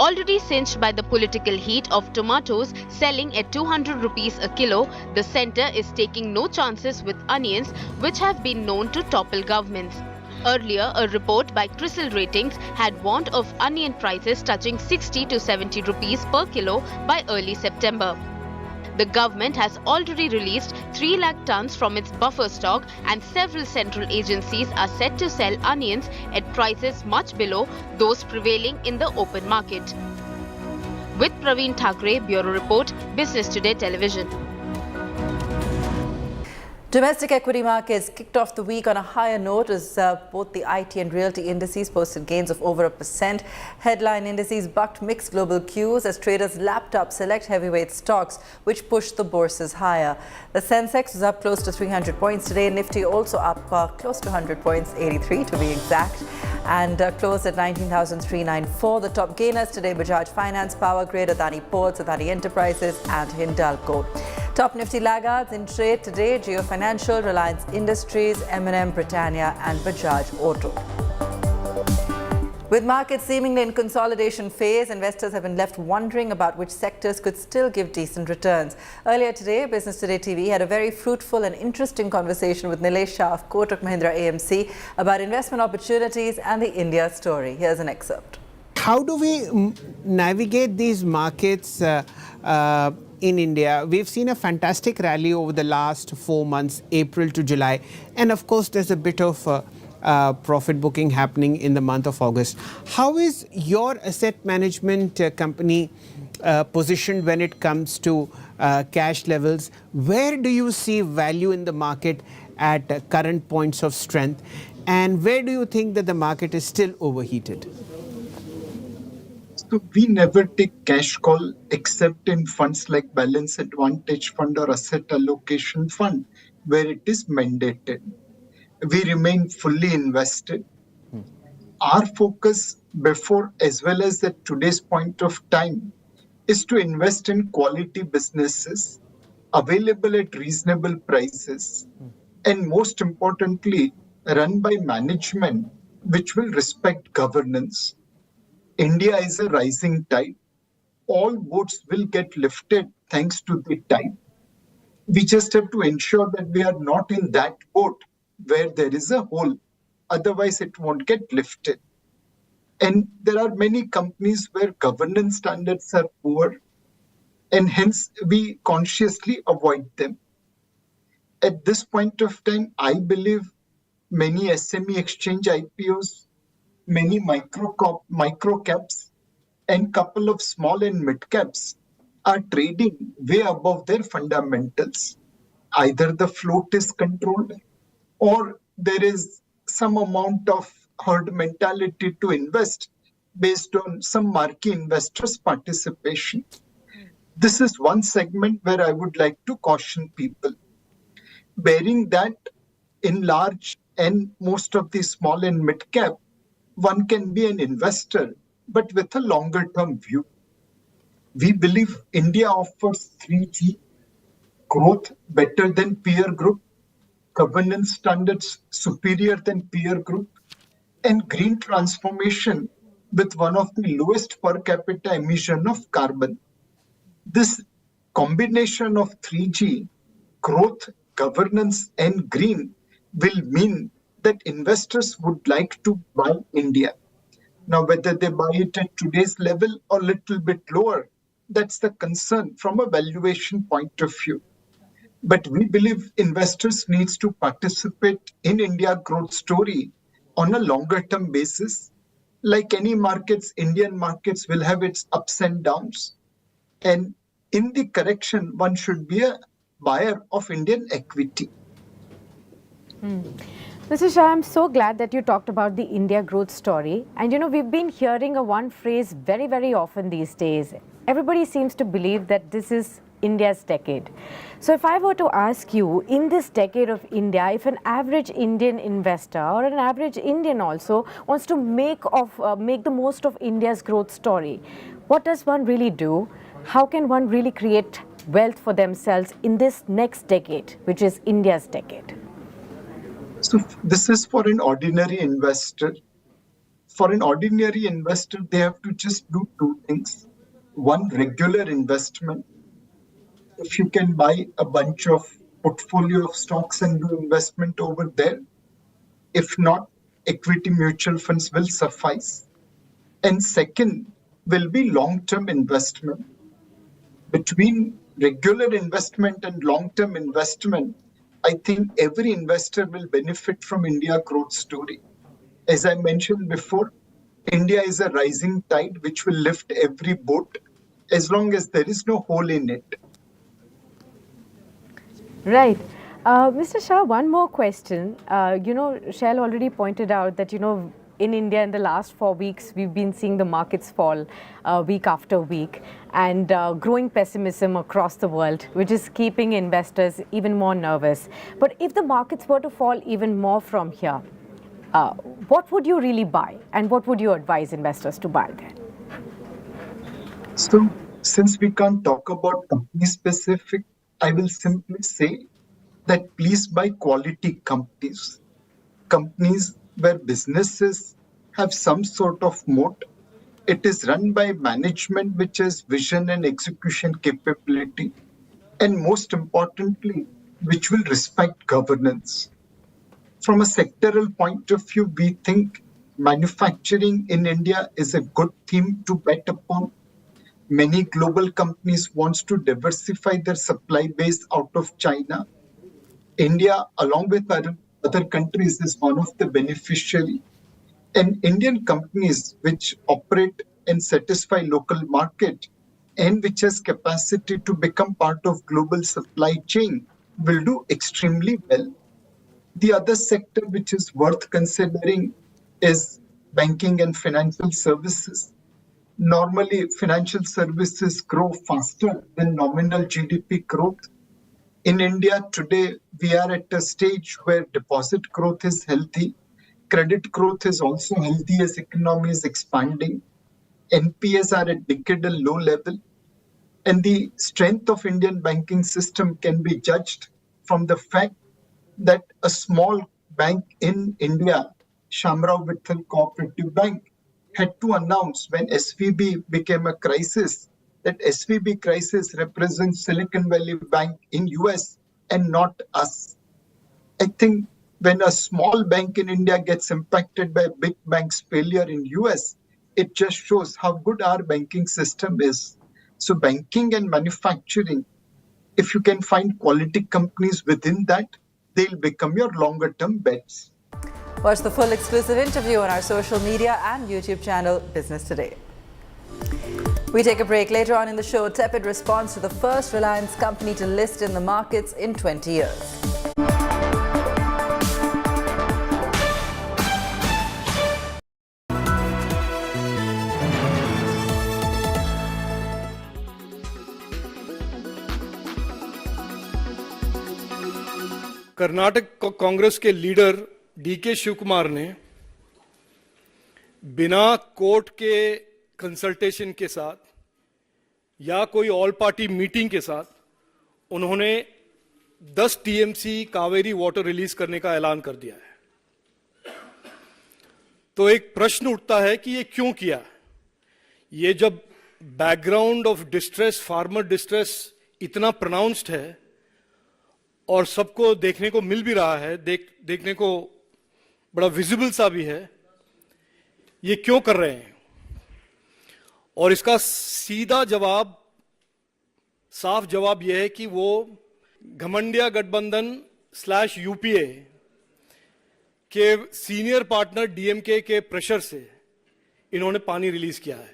Already cinched by the political heat of tomatoes selling at 200 rupees a kilo, the centre is taking no chances with onions, which have been known to topple governments. Earlier, a report by Crisil Ratings had warned of onion prices touching 60 to 70 rupees per kilo by early September. The government has already released 3 lakh tons from its buffer stock, and several central agencies are set to sell onions at prices much below those prevailing in the open market. With Praveen Thakre, Bureau Report, Business Today Television. Domestic equity markets kicked off the week on a higher note as both the IT and realty indices posted gains of over 1%. Headline indices bucked mixed global cues as traders lapped up select heavyweight stocks, which pushed the bourses higher. The Sensex was up close to 300 points today. Nifty also up close to 100 points, 83 to be exact, and closed at 19,394. The top gainers today: Bajaj Finance, Power Grid, Adani Ports, Adani Enterprises, and Hindalco. Top Nifty laggards in trade today: Geo Financial, Reliance Industries, M&M, Britannia and Bajaj Auto. With markets seemingly in consolidation phase, investors have been left wondering about which sectors could still give decent returns. Earlier today, Business Today TV had a very fruitful and interesting conversation with Nilesh Shah of Kotak Mahindra AMC about investment opportunities and the India story. Here's an excerpt. How do we navigate these markets in India? We've seen a fantastic rally over the last 4 months, April to July. And of course, there's a bit of profit booking happening in the month of August. How is your asset management company positioned when it comes to cash levels? Where do you see value in the market at current points of strength? And where do you think that the market is still overheated? So we never take cash call except in funds like Balance Advantage Fund or Asset Allocation Fund, where it is mandated. We remain fully invested. Our focus before as well as at today's point of time is to invest in quality businesses available at reasonable prices, and most importantly, run by management which will respect governance. India is a rising tide. All boats will get lifted thanks to the tide. We just have to ensure that we are not in that boat where there is a hole. Otherwise, it won't get lifted. And there are many companies where governance standards are poor, and hence we consciously avoid them. At this point of time, I believe many SME exchange IPOs, many micro caps, and couple of small and mid caps are trading way above their fundamentals. Either the float is controlled or there is some amount of herd mentality to invest based on some marquee investors' participation. This is one segment where I would like to caution people. Bearing that, in large and most of the small and mid cap, one can be an investor, but with a longer term view. We believe India offers 3G, growth better than peer group, governance standards superior than peer group, and green transformation with one of the lowest per capita emission of carbon. This combination of 3G, growth governance and green will mean that investors would like to buy India. Now, whether they buy it at today's level or a little bit lower, that's the concern from a valuation point of view. But we believe investors needs to participate in India growth story on a longer term basis. Like any markets, Indian markets will have its ups and downs. And in the correction, one should be a buyer of Indian equity. Mr. Shah, I'm so glad that you talked about the India growth story. And you know, we've been hearing one phrase very, very often these days. Everybody seems to believe that this is India's decade. So if I were to ask you, in this decade of India, if an average Indian investor or an average Indian also wants to make the most of India's growth story, what does one really do? How can one really create wealth for themselves in this next decade, which is India's decade? So this is for an ordinary investor. For an ordinary investor, they have to just do two things. One, regular investment. If you can buy a bunch of portfolio of stocks and do investment over there. If not, equity mutual funds will suffice. And second will be long-term investment. Between regular investment and long-term investment, I think every investor will benefit from India growth story. As I mentioned before, India is a rising tide which will lift every boat as long as there is no hole in it. Right. Mr. Shah, one more question. Shell already pointed out that, in India in the last 4 weeks, we've been seeing the markets fall week after week and growing pessimism across the world, which is keeping investors even more nervous. But if the markets were to fall even more from here, what would you really buy and what would you advise investors to buy then? So, since we can't talk about company specific, I will simply say that please buy quality companies. Companies where businesses have some sort of moat. It is run by management which has vision and execution capability. And most importantly, which will respect governance. From a sectoral point of view, we think manufacturing in India is a good theme to bet upon. Many global companies want to diversify their supply base out of China. India, along with other countries, is one of the beneficiaries. And Indian companies which operate and satisfy local market and which has capacity to become part of global supply chain will do extremely well. The other sector which is worth considering is banking and financial services. Normally, financial services grow faster than nominal GDP growth. In India today, we are at a stage where deposit growth is healthy. Credit growth is also healthy as economy is expanding. NPAs are at decadal low level. And the strength of Indian banking system can be judged from the fact that a small bank in India, Shamrao Vittal Cooperative Bank, had to announce when SVB became a crisis that SVB crisis represents Silicon Valley Bank in US and not us. I think when a small bank in India gets impacted by a big bank's failure in US, it just shows how good our banking system is. So banking and manufacturing, if you can find quality companies within that, they'll become your longer term bets. Watch the full exclusive interview on our social media and YouTube channel, Business Today. We take a break. Later on in the show, tepid response to the first Reliance company to list in the markets in 20 years. Karnataka Congress के leader DK Shivkumar ने बिना court के consultation के साथ या कोई all party meeting के साथ उन्होंने 10 टीएमसी कावेरी वाटर रिलीज करने का ऐलान कर दिया है। तो एक प्रश्न उठता है कि ये क्यों किया? ये जब background of distress, farmer distress इतना प्रोनाउंस्ड है और सबको देखने को मिल भी रहा है, देखने को बड़ा विजिबल सा भी है, ये क्यों कर रहे हैं? और इसका साफ जवाब यह है कि वो घमंडिया गठबंधन / यूपीए के सीनियर पार्टनर डीएमके के प्रेशर से इन्होंने पानी रिलीज किया है.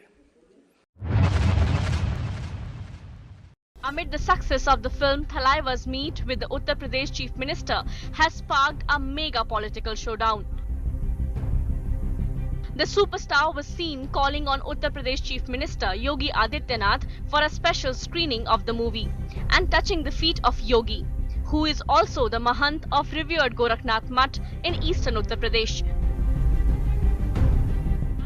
Amid the success of the film, Thalaiva's meet with the Uttar Pradesh Chief Minister has sparked a mega political showdown. The superstar was seen calling on Uttar Pradesh Chief Minister Yogi Adityanath for a special screening of the movie and touching the feet of Yogi, who is also the Mahant of revered Gorakhnath Mutt in eastern Uttar Pradesh.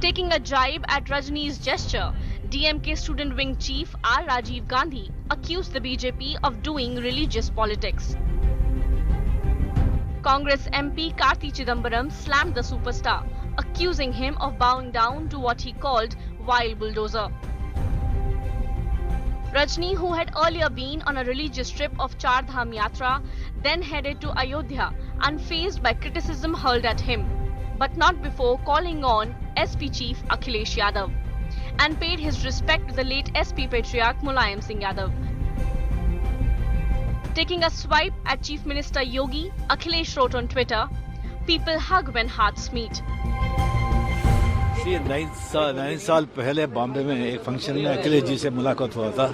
Taking a jibe at Rajni's gesture, DMK student wing chief R. Rajiv Gandhi accused the BJP of doing religious politics. Congress MP Karti Chidambaram slammed the superstar, accusing him of bowing down to what he called wild bulldozer. Rajni, who had earlier been on a religious trip of Char Dham Yatra, then headed to Ayodhya unfazed by criticism hurled at him, but not before calling on SP chief Akhilesh Yadav and paid his respect to the late SP patriarch Mulayam Singh Yadav. Taking a swipe at Chief Minister Yogi, Akhilesh wrote on Twitter, "People hug when hearts meet." 9 साल पहले बॉम्बे में एक function में अखिलेश जी से मुलाकात हुआ था.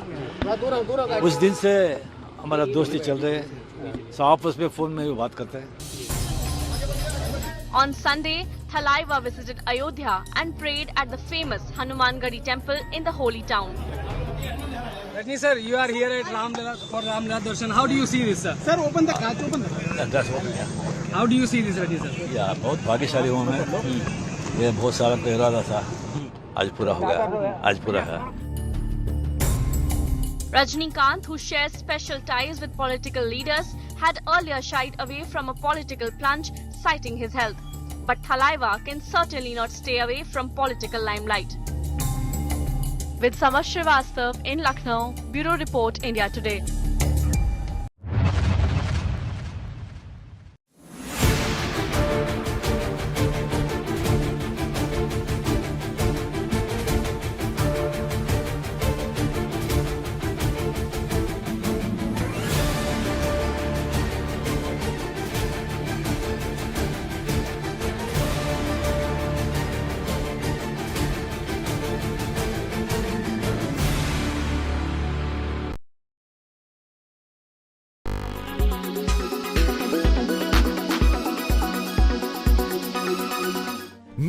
उस दिन से हमारा दोस्ती चल रही है. आपस में फोन में भी बात करते हैं. On Sunday, Thalaiva visited Ayodhya and prayed at the famous Hanumangadi temple in the holy town. Rajni sir, you are here at Ramlala for Ramlala Darshan. How do you see this, sir? Sir, open the catch, open the. That's open, yeah. How do you see this, Rajni sir? Yeah, बहुत भाग्यशाली हूँ मैं. ये बहुत सारा का इरादा था. आज पूरा हो गया. आज पूरा है. Rajnikant, who shares special ties with political leaders, had earlier shied away from a political plunge, citing his health. But Thalaiva can certainly not stay away from political limelight. With Samar Srivastav in Lucknow, Bureau Report, India Today.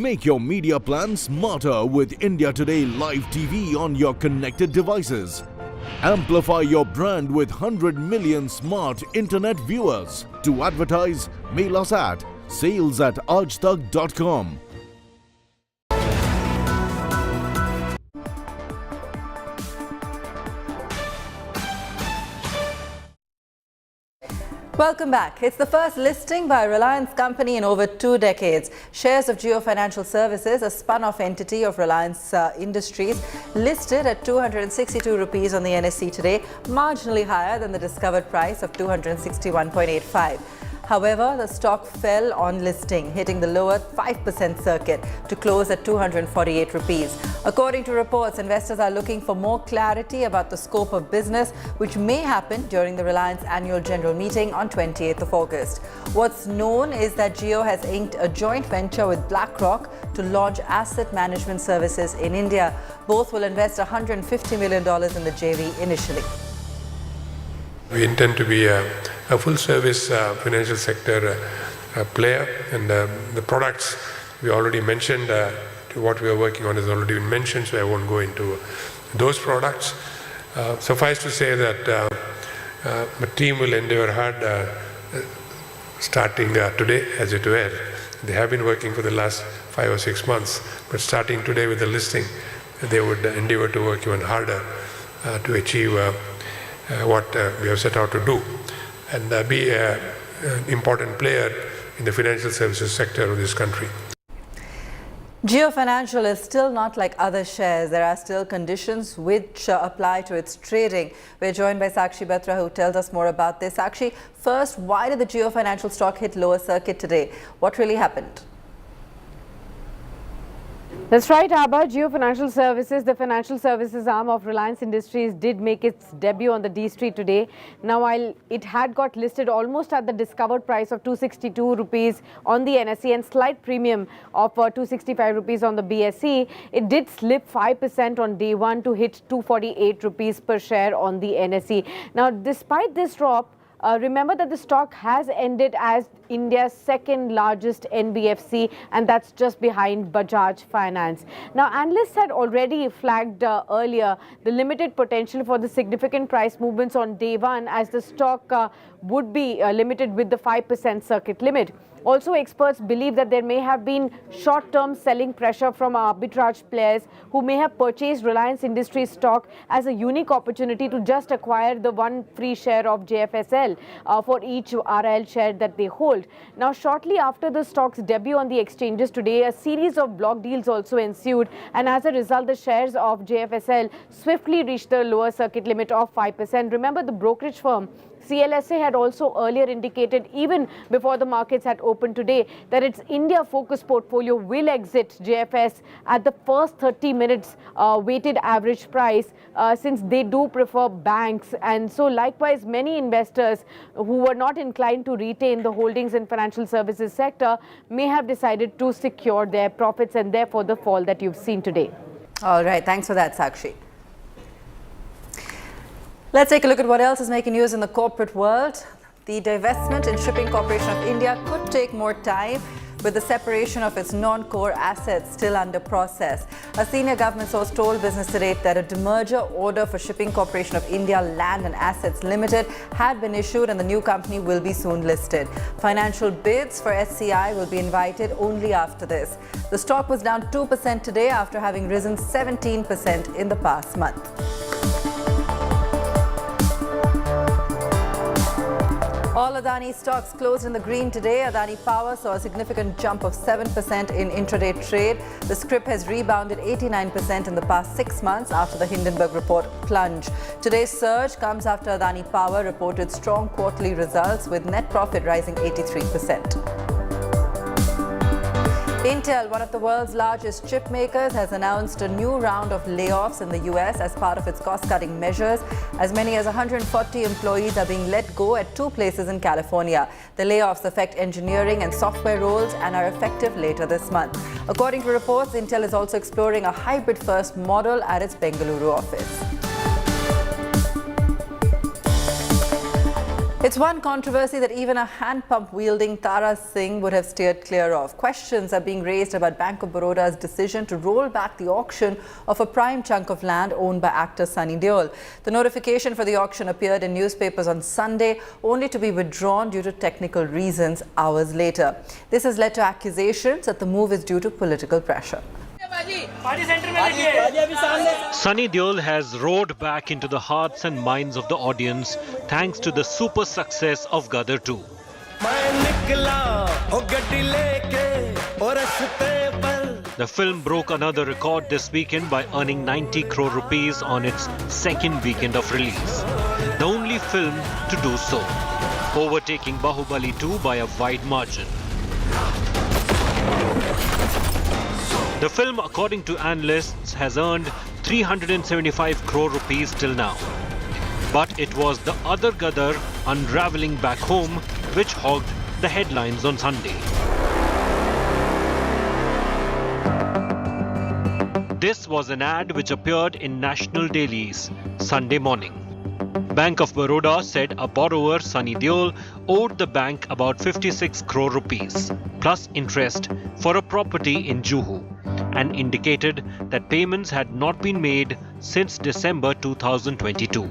Make your media plan smarter with India Today Live TV on your connected devices. Amplify your brand with 100 million smart internet viewers. To advertise, mail us at sales@aajtak.com. Welcome back. It's the first listing by a Reliance company in over 2 decades. Shares of Geo Financial Services, a spun-off entity of Reliance Industries, listed at 262 rupees on the NSE today, marginally higher than the discovered price of 261.85. However, the stock fell on listing, hitting the lower 5% circuit to close at 248 rupees. According to reports, investors are looking for more clarity about the scope of business, which may happen during the Reliance annual general meeting on 28th of August. What's known is that Geo has inked a joint venture with BlackRock to launch asset management services in India. Both will invest $150 million in the JV initially. We intend to be a full-service financial sector player, and the products we already mentioned, what we are working on has already been mentioned, so I won't go into those products. Suffice to say that the team will endeavor hard starting today, as it were. They have been working for the last 5 or 6 months, but starting today with the listing, they would endeavor to work even harder to achieve what we have set out to do, and be an important player in the financial services sector of this country. Geo Financial is still not like other shares. There are still conditions which apply to its trading. We're joined by Sakshi Batra, who tells us more about this. Sakshi, first, why did the Geo Financial stock hit lower circuit today? What really happened? That's right, Abba. Geo Financial Services, the financial services arm of Reliance Industries, did make its debut on the D Street today. Now, while it had got listed almost at the discovered price of 262 rupees on the NSE and slight premium of 265 rupees on the BSE, it did slip 5% on day one to hit 248 rupees per share on the NSE. Now, despite this drop, remember that the stock has ended as India's second largest NBFC, and that's just behind Bajaj Finance. Now, analysts had already flagged earlier the limited potential for the significant price movements on day one, as the stock would be limited with the 5% circuit limit. Also, experts believe that there may have been short-term selling pressure from arbitrage players who may have purchased Reliance Industries stock as a unique opportunity to just acquire the one free share of JFSL for each RIL share that they hold. Now, shortly after the stock's debut on the exchanges today, a series of block deals also ensued, and as a result, the shares of JFSL swiftly reached the lower circuit limit of 5%. Remember, the brokerage firm CLSA had also earlier indicated, even before the markets had opened today, that its India-focused portfolio will exit JFS at the first 30 minutes weighted average price, since they do prefer banks. And so likewise, many investors who were not inclined to retain the holdings in financial services sector may have decided to secure their profits, and therefore the fall that you've seen today. All right, thanks for that, Sakshi. Let's take a look at what else is making news in the corporate world. The divestment in Shipping Corporation of India could take more time, with the separation of its non-core assets still under process. A senior government source told Business Today that a demerger order for Shipping Corporation of India Land and Assets Limited had been issued, and the new company will be soon listed. Financial bids for SCI will be invited only after this. The stock was down 2% today after having risen 17% in the past month. All Adani stocks closed in the green today. Adani Power saw a significant jump of 7% in intraday trade. The scrip has rebounded 89% in the past 6 months after the Hindenburg report plunge. Today's surge comes after Adani Power reported strong quarterly results, with net profit rising 83%. Intel, one of the world's largest chip makers, has announced a new round of layoffs in the US as part of its cost-cutting measures. As many as 140 employees are being let go at 2 places in California. The layoffs affect engineering and software roles and are effective later this month. According to reports, Intel is also exploring a hybrid-first model at its Bengaluru office. It's one controversy that even a hand pump wielding Tara Singh would have steered clear of. Questions are being raised about Bank of Baroda's decision to roll back the auction of a prime chunk of land owned by actor Sunny Deol. The notification for the auction appeared in newspapers on Sunday, only to be withdrawn due to technical reasons hours later. This has led to accusations that the move is due to political pressure. Sunny Deol has roared back into the hearts and minds of the audience thanks to the super success of Gadar 2. The film broke another record this weekend by earning 90 crore rupees on its second weekend of release. The only film to do so, overtaking Bahubali 2 by a wide margin. The film, according to analysts, has earned 375 crore rupees till now. But it was the other Gadar, Unraveling Back Home, which hogged the headlines on Sunday. This was an ad which appeared in national dailies Sunday morning. Bank of Baroda said a borrower, Sunny Deol, owed the bank about 56 crore rupees, plus interest, for a property in Juhu, and indicated that payments had not been made since December 2022.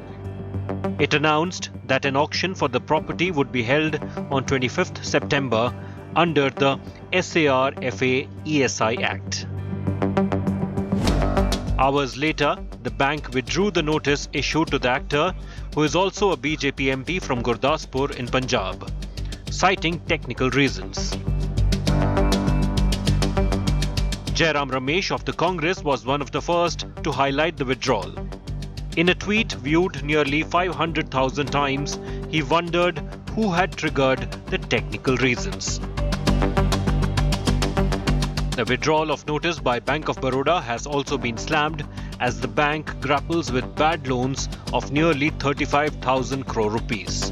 It announced that an auction for the property would be held on 25th September under the SARFA ESI Act. Hours later, the bank withdrew the notice issued to the actor, who is also a BJP MP from Gurdaspur in Punjab, citing technical reasons. Jairam Ramesh of the Congress was one of the first to highlight the withdrawal. In a tweet viewed nearly 500,000 times, he wondered who had triggered the technical reasons. The withdrawal of notice by Bank of Baroda has also been slammed as the bank grapples with bad loans of nearly 35,000 crore rupees.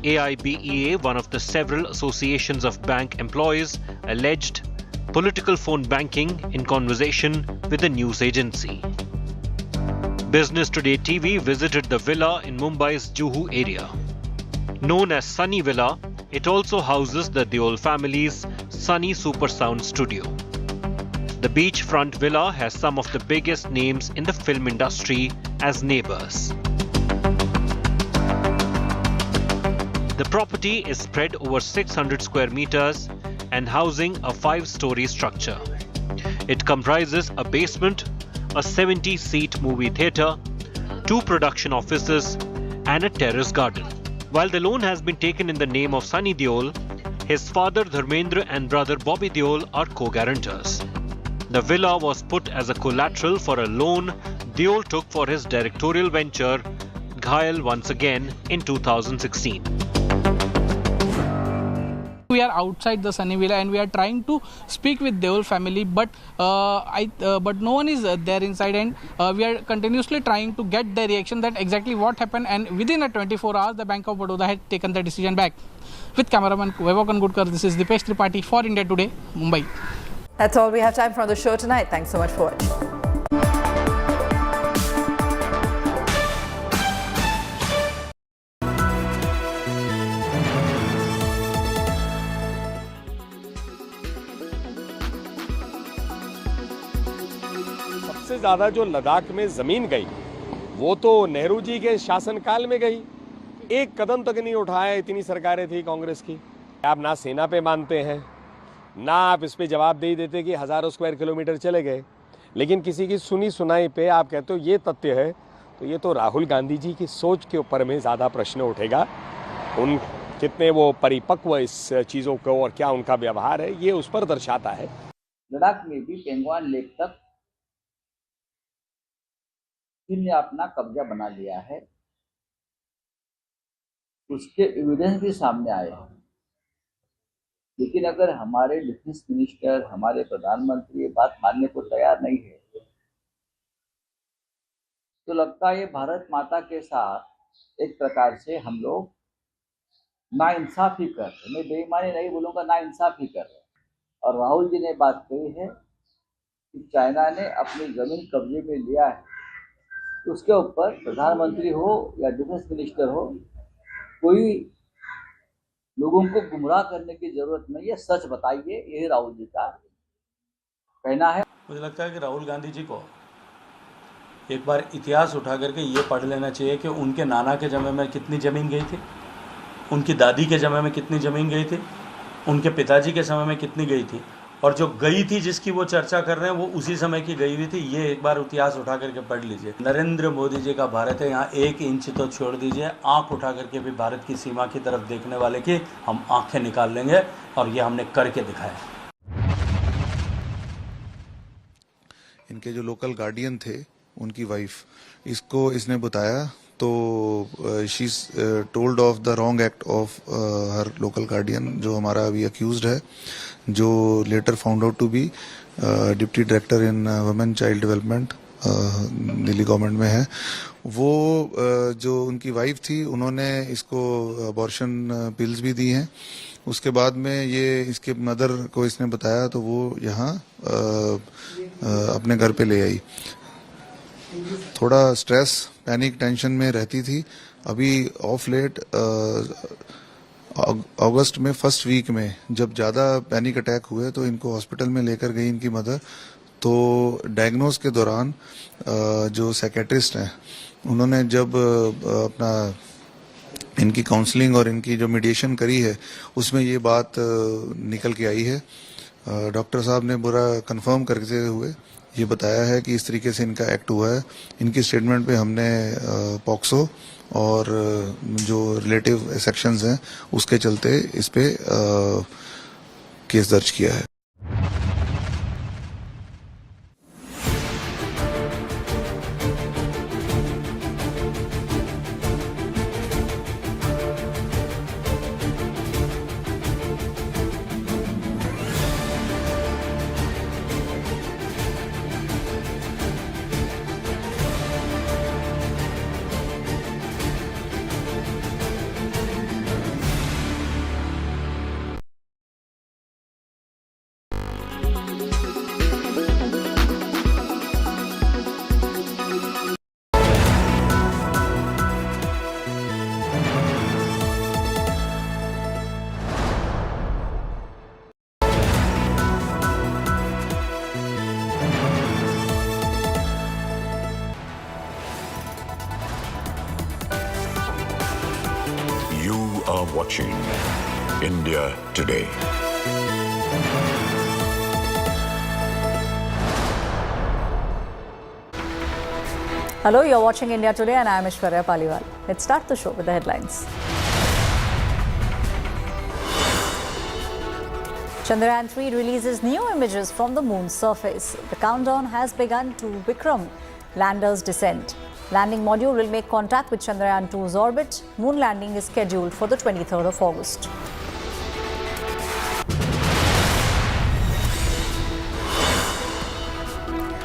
AIBEA, one of the several associations of bank employees, alleged political phone banking in conversation with a news agency. Business Today TV visited the villa in Mumbai's Juhu area. Known as Sunny Villa, it also houses the Deol family's Sunny Supersound studio. The beachfront villa has some of the biggest names in the film industry as neighbors. The property is spread over 600 square meters and housing a 5-story structure. It comprises a basement, a 70-seat movie theatre, 2 production offices and a terrace garden. While the loan has been taken in the name of Sunny Deol, his father Dharmendra and brother Bobby Deol are co-guarantors. The villa was put as a collateral for a loan Deol took for his directorial venture, Ghayal Once Again, in 2016. We are outside the Sunny Villa and we are trying to speak with Deol family, but but no one is there inside, and we are continuously trying to get their reaction that exactly what happened, and within a 24 hours the Bank of Baroda had taken the decision back. With cameraman Vaibhav Kangudkar, this is Dipesh Tripathi for India Today, Mumbai. That's all we have time for on the show tonight. Thanks so much for watching. सबसे ज़्यादा जो लद्दाख में ज़मीन गई वो तो नेहरू जी के शासनकाल में गई। एक कदम तक नहीं उठाया, इतनी सरकारें थी कांग्रेस की। आप ना सेना पे मानते हैं, ना आप इस पे जवाबदेही देते कि हज़ारों स्क्वायर किलोमीटर चले गए, लेकिन किसी की सुनी सुनाई पे आप कहते हो ये तथ्य है, तो ये तो राहुल गांधी जी की सोच के ऊपर में ज़्यादा प्रश्न उठेगा। उन कितने वो परिपक्व इस चीज़ों को और क्या उनका व्यवहार है, ये उस पर दर्शाता है। लद्दाख में भी पेंगवान लेक तक चीन ने अपना कब्जा बना लिया है, उसके एविडेंस भी सामने आए हैं। लेकिन अगर हमारे डिफेंस मिनिस्टर, हमारे प्रधानमंत्री ये बात मानने को तैयार नहीं है, तो लगता है ये भारत माता के साथ एक प्रकार से हम लोग नाइंसाफी कर रहे। मैं बेईमानी नहीं बोलूँगा, नाइंसाफी कर रहे। और राहुल जी ने बात कही है कि चाइना ने अपनी ज़मीन कब्जे में लिया है, तो उसके ऊपर प्रधानमंत्री हो या डिफेंस मिनिस्टर हो, कोई लोगों को गुमराह करने की जरूरत नहीं है, सच बताइए, यही राहुल जी का कहना है। मुझे लगता है कि राहुल गांधी जी को एक बार इतिहास उठा करके ये पढ़ लेना चाहिए कि उनके नाना के ज़माने में कितनी ज़मीन गई थी, उनकी दादी के ज़माने में कितनी ज़मीन गई थी, उनके पिताजी के समय में कितनी गई थी, और जो गई थी जिसकी वो चर्चा कर रहे हैं वो उसी समय की गई हुई थी। ये एक बार इतिहास उठा करके पढ़ लीजिए। नरेंद्र मोदी जी का भारत है, यहाँ 1 इंच तो छोड़ दीजिए, आंख उठा करके भी भारत की सीमा की तरफ देखने वाले की हम आंखें निकाल लेंगे, और ये हमने करके दिखाया। इनके जो लोकल गार्डियन थे, उनकी वाइफ, इसने बताया, तो she told of the wrong act of her local guardian, जो हमारा अभी अक्यूज्ड है, जो later found out to be deputy director in women child development, Delhi government में है। वो जो उनकी वाइफ थी, उन्होंने इसको अबॉर्शन पिल्स भी दी हैं। उसके बाद में ये इसके मदर को इसने बताया, तो वो यहाँ अपने घर पे ले आई। थोड़ा स्ट्रेस, पैनिक, टेंशन में रहती थी। अभी ऑफ लेट अगस्त में फर्स्ट वीक में जब ज़्यादा पैनिक अटैक हुए तो इनको हॉस्पिटल में लेकर गई इनकी मदर। तो डायग्नोस के दौरान जो साइकेट्रिस्ट हैं, उन्होंने जब अपना इनकी काउंसलिंग और इनकी जो मीडिएशन करी है, उसमें ये बात निकल के आई है। डॉक्टर साहब ने पूरा कंफर्म करते हुए ये बताया है कि इस तरीके से इनका एक्ट हुआ है। इनकी स्टेटमेंट पे हमने पॉक्सो और जो रिलेटिव सेक्शंस हैं उसके चलते इस पे केस दर्ज किया है। watching India Today. Hello, you're watching India Today and I'm Aishwarya Paliwal. Let's start the show with the headlines. Chandrayaan 3 releases new images from the moon's surface. The countdown has begun to Vikram lander's descent. Landing module will make contact with Chandrayaan 2's orbit. Moon landing is scheduled for the 23rd of August.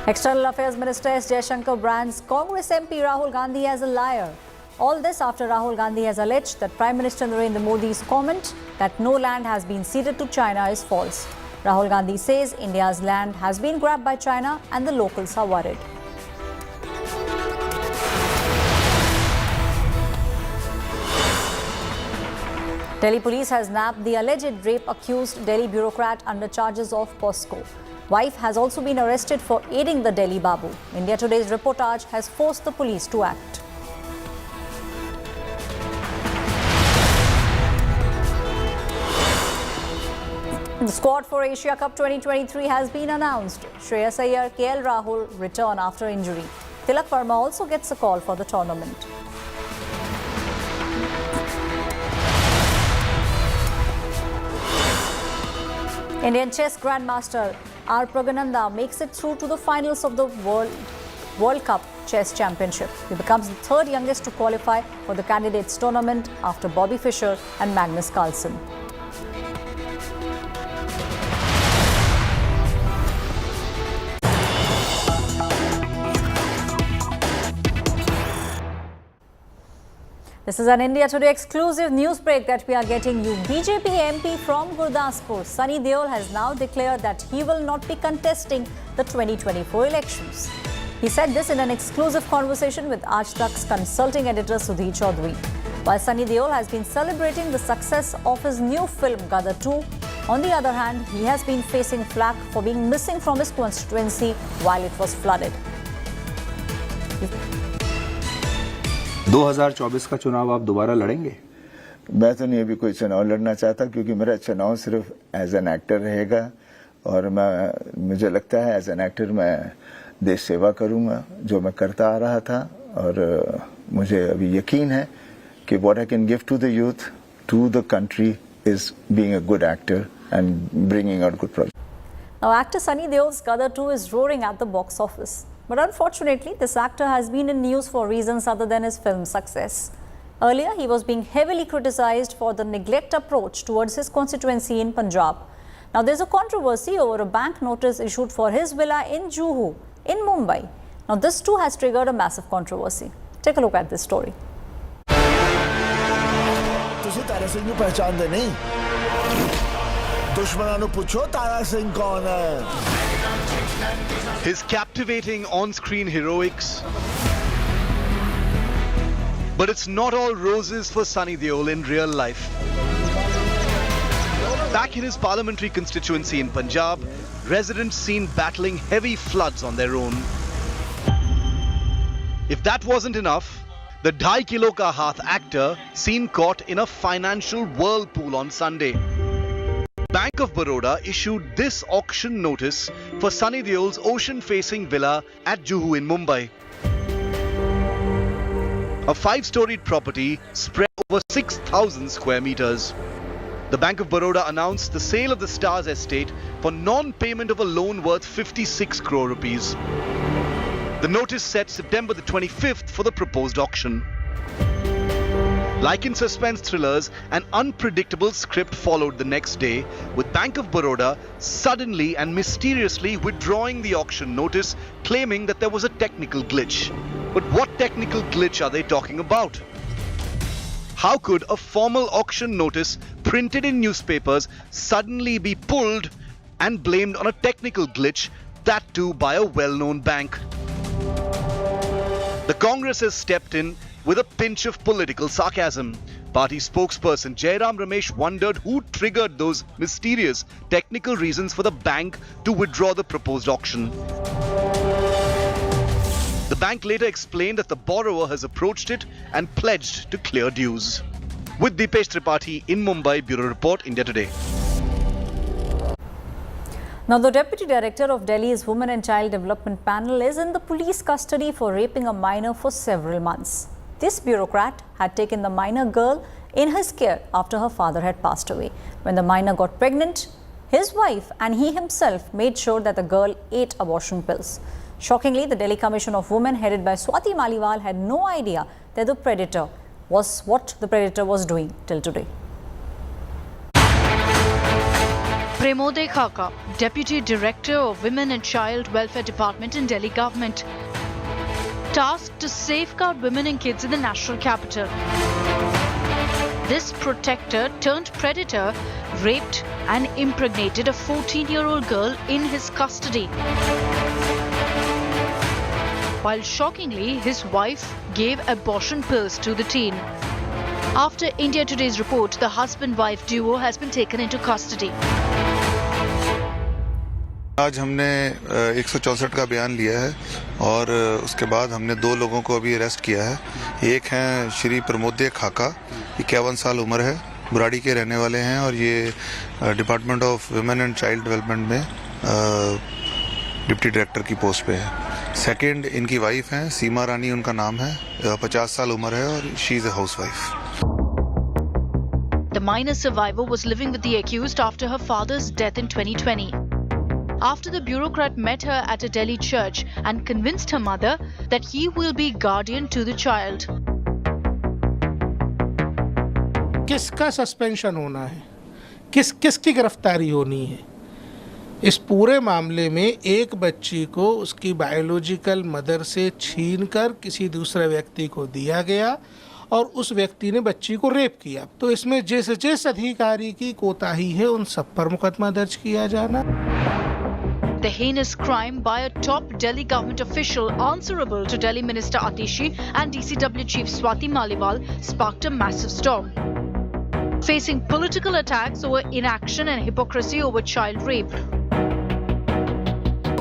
External Affairs Minister S. Jaishankar brands Congress MP Rahul Gandhi as a liar. All this after Rahul Gandhi has alleged that Prime Minister Narendra Modi's comment that no land has been ceded to China is false. Rahul Gandhi says India's land has been grabbed by China and the locals are worried. Delhi police has nabbed the alleged rape-accused Delhi bureaucrat under charges of POSCO. Wife has also been arrested for aiding the Delhi Babu. India Today's reportage has forced the police to act. The squad for Asia Cup 2023 has been announced. Shreyas Iyer, KL Rahul return after injury. Tilak Verma also gets a call for the tournament. Indian chess grandmaster R. Pragananda makes it through to the finals of the World Cup Chess Championship. He becomes the third youngest to qualify for the candidates tournament after Bobby Fischer and Magnus Carlsen. This is an India Today exclusive news break that we are getting you. BJP MP from Gurdaspur, Sunny Deol, has now declared that he will not be contesting the 2024 elections. He said this in an exclusive conversation with Aaj Tak's consulting editor Sudhir Chaudhary. While Sunny Deol has been celebrating the success of his new film Gadar 2, on the other hand, he has been facing flack for being missing from his constituency while it was flooded. 2024 का चुनाव आप दोबारा लड़ेंगे? मैं तो नहीं अभी कोई चुनाव लड़ना चाहता क्योंकि मेरा चुनाव सिर्फ एज एन एक्टर रहेगा और मुझे लगता है एज एन एक्टर मैं देश सेवा करूंगा जो मैं करता आ रहा था और मुझे अभी यकीन है कि what I can give to the youth to the country is being a good actor and bringing out good project. Now, actor Sunny Deol's Gadar 2 is roaring at the box office. But unfortunately, this actor has been in news for reasons other than his film success. Earlier, he was being heavily criticized for the neglect approach towards his constituency in Punjab. Now, there's a controversy over a bank notice issued for his villa in Juhu, in Mumbai. Now, this too has triggered a massive controversy. Take a look at this story. तुझे तारा सिंह को पहचान दे नहीं? दुश्मनों ने पूछो तारा सिंह कौन है? His captivating on-screen heroics. But it's not all roses for Sunny Deol in real life. Back in his parliamentary constituency in Punjab, residents seen battling heavy floods on their own. If that wasn't enough, the 2.5 kilo ka haath actor seen caught in a financial whirlpool on Sunday. Bank of Baroda issued this auction notice for Sunny Deol's ocean-facing villa at Juhu in Mumbai. A 5-storied property spread over 6,000 square meters. The Bank of Baroda announced the sale of the Stars estate for non-payment of a loan worth 56 crore rupees. The notice set September the 25th for the proposed auction. Like in suspense thrillers, an unpredictable script followed the next day, with Bank of Baroda suddenly and mysteriously withdrawing the auction notice, claiming that there was a technical glitch. But what technical glitch are they talking about? How could a formal auction notice printed in newspapers suddenly be pulled and blamed on a technical glitch, that too by a well-known bank? The Congress has stepped in with a pinch of political sarcasm. Party spokesperson Jairam Ramesh wondered who triggered those mysterious technical reasons for the bank to withdraw the proposed auction. The bank later explained that the borrower has approached it and pledged to clear dues. With Deepesh Tripathi in Mumbai, Bureau Report, India Today. Now, the Deputy Director of Delhi's Women and Child Development Panel is in the police custody for raping a minor for several months. This bureaucrat had taken the minor girl in his care after her father had passed away. When the minor got pregnant, his wife and he himself made sure that the girl ate abortion pills. Shockingly, the Delhi Commission of Women, headed by Swati Maliwal, had no idea that what the predator was doing till today. Premode Khaka, Deputy Director of Women and Child Welfare Department in Delhi government, tasked to safeguard women and kids in the national capital. This protector turned predator raped and impregnated a 14-year-old girl in his custody. While shockingly, his wife gave abortion pills to the teen. After India Today's report, the husband-wife duo has been taken into custody. आज हमने 164 का बयान लिया है और उसके बाद हमने 2 लोगों को अभी अरेस्ट किया है। एक हैं श्री प्रमोद खाका, 51 साल उम्र है, बुराड़ी के रहने वाले हैं और ये department of women and child development में डिप्टी डायरेक्टर की पोस्ट पे है। सेकंड इनकी वाइफ हैं, सीमा रानी उनका नाम है, 50 साल उम्र है और she is a housewife. The minor survivor was living with the accused after her father's death in 2020. After the bureaucrat met her at a Delhi church and convinced her mother that he will be guardian to the child. किसका suspension होना है, किसकी गिरफ्तारी होनी है? इस पूरे मामले में एक बच्ची को उसकी बायोलॉजिकल मदर से छीनकर किसी दूसरे व्यक्ति को दिया गया और उस व्यक्ति ने बच्ची को रेप किया। तो इसमें जिस अधिकारी की कोताही है उन सब पर मुकदमा दर्ज किया जाना। The heinous crime by a top Delhi government official answerable to Delhi Minister Atishi and DCW Chief Swati Maliwal sparked a massive storm. Facing political attacks over inaction and hypocrisy over child rape.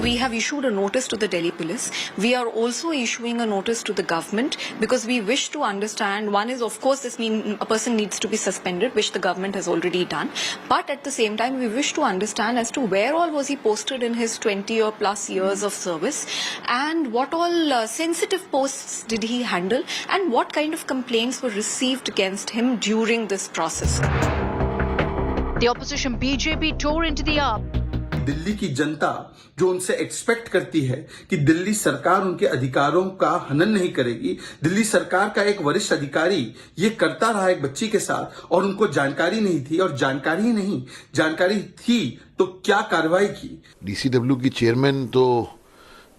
We have issued a notice to the Delhi police. We are also issuing a notice to the government because we wish to understand, one is of course this means a person needs to be suspended, which the government has already done. But at the same time we wish to understand as to where all was he posted in his 20 or plus years of service and what all sensitive posts did he handle and what kind of complaints were received against him during this process. The opposition BJP tore into the arm. Delhi की जनता जो उनसे expect करती है कि दिल्ली सरकार उनके अधिकारों का हनन नहीं करेगी, दिल्ली सरकार का एक वरिष्ठ अधिकारी ये करता रहा एक बच्ची के साथ और उनको जानकारी नहीं थी और जानकारी थी तो क्या कार्रवाई की। डीसीडब्ल्यू की चेयरमैन तो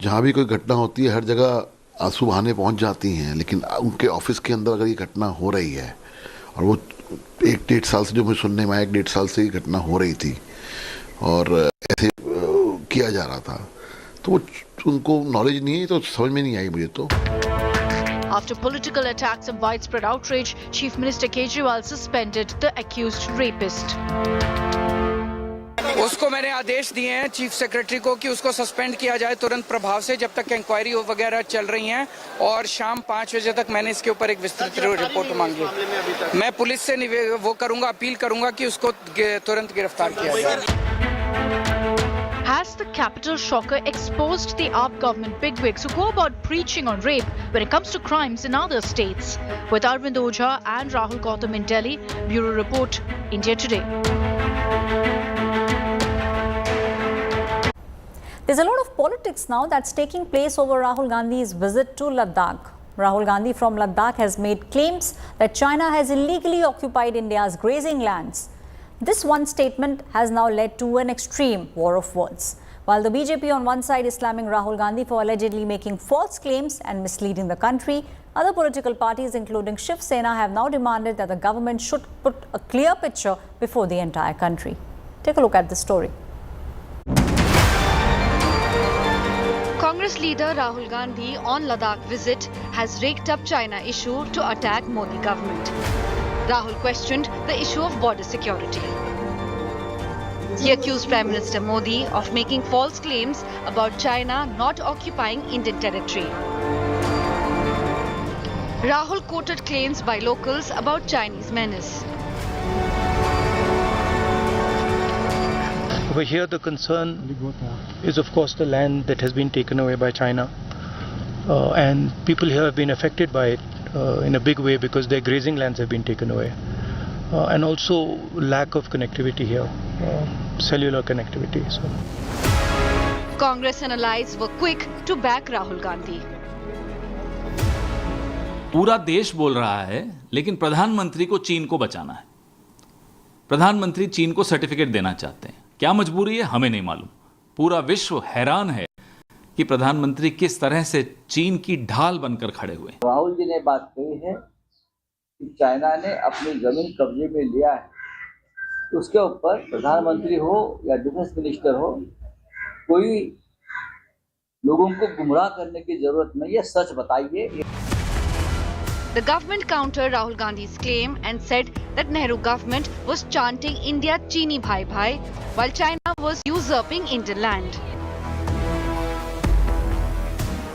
जहां भी कोई घटना होती है हर जगह आंसू बहाने पहुंच जाती हैं, लेकिन उनके ऑफिस के अंदर अगर ये घटना हो रही है और वो 1-1.5 साल से जो मुझे सुनने में आया 1-1.5 साल से ये घटना हो रही थी और ऐसे किया जा रहा था तो उनको नॉलेज नहीं है, तो समझ में नहीं आई मुझे तो। After political attacks and widespread outrage, Chief Minister Kejriwal suspended the accused rapist. उसको मैंने आदेश दिए हैं चीफ सेक्रेटरी को कि उसको सस्पेंड किया जाए तुरंत प्रभाव से जब तक इंक्वायरी वगैरह चल रही हैं और शाम 5 बजे तक मैंने इसके ऊपर एक विस्तृत रिपोर्ट मांगी है। मैं पुलिस से अपील करूंगा कि उसको तुरंत गिरफ्तार किया जाए। Has the capital shocker exposed the AAP government bigwigs who go about preaching on rape when it comes to crimes in other states? With Arvind Ojha and Rahul Gandhi in Delhi, Bureau Report, India Today. There's a lot of politics now that's taking place over Rahul Gandhi's visit to Ladakh. Rahul Gandhi from Ladakh has made claims that China has illegally occupied India's grazing lands. This one statement has now led to an extreme war of words. While the BJP on one side is slamming Rahul Gandhi for allegedly making false claims and misleading the country, other political parties including Shiv Sena have now demanded that the government should put a clear picture before the entire country. Take a look at this story. Congress leader Rahul Gandhi on Ladakh visit has raked up China issue to attack Modi government. Rahul questioned the issue of border security. He accused Prime Minister Modi of making false claims about China not occupying Indian territory. Rahul quoted claims by locals about Chinese menace. Over here, the concern is, of course, the land that has been taken away by China. And people here have been affected by it in a big way because their grazing lands have been taken away. And also lack of connectivity here, cellular connectivity. So. Congress and allies were quick to back Rahul Gandhi. पूरा देश बोल रहा है, लेकिन प्रधानमंत्री को चीन को बचाना है. प्रधानमंत्री चीन को सर्टिफिकेट देना चाहते हैं. क्या मजबूरी है हमें नहीं मालूम. पूरा विश्व हैरान है कि प्रधानमंत्री किस तरह से चीन की ढाल बनकर खड़े हुए. राहुल जी ने बात कही है कि चाइना ने अपनी जमीन कब्जे में लिया है, तो उसके ऊपर प्रधानमंत्री हो या डिफेंस मिनिस्टर हो, कोई लोगों को गुमराह करने की जरूरत नहीं है. सच बताइए. The government countered Rahul Gandhi's claim and said that Nehru government was chanting India Chini Bhai Bhai while China was usurping Indian land.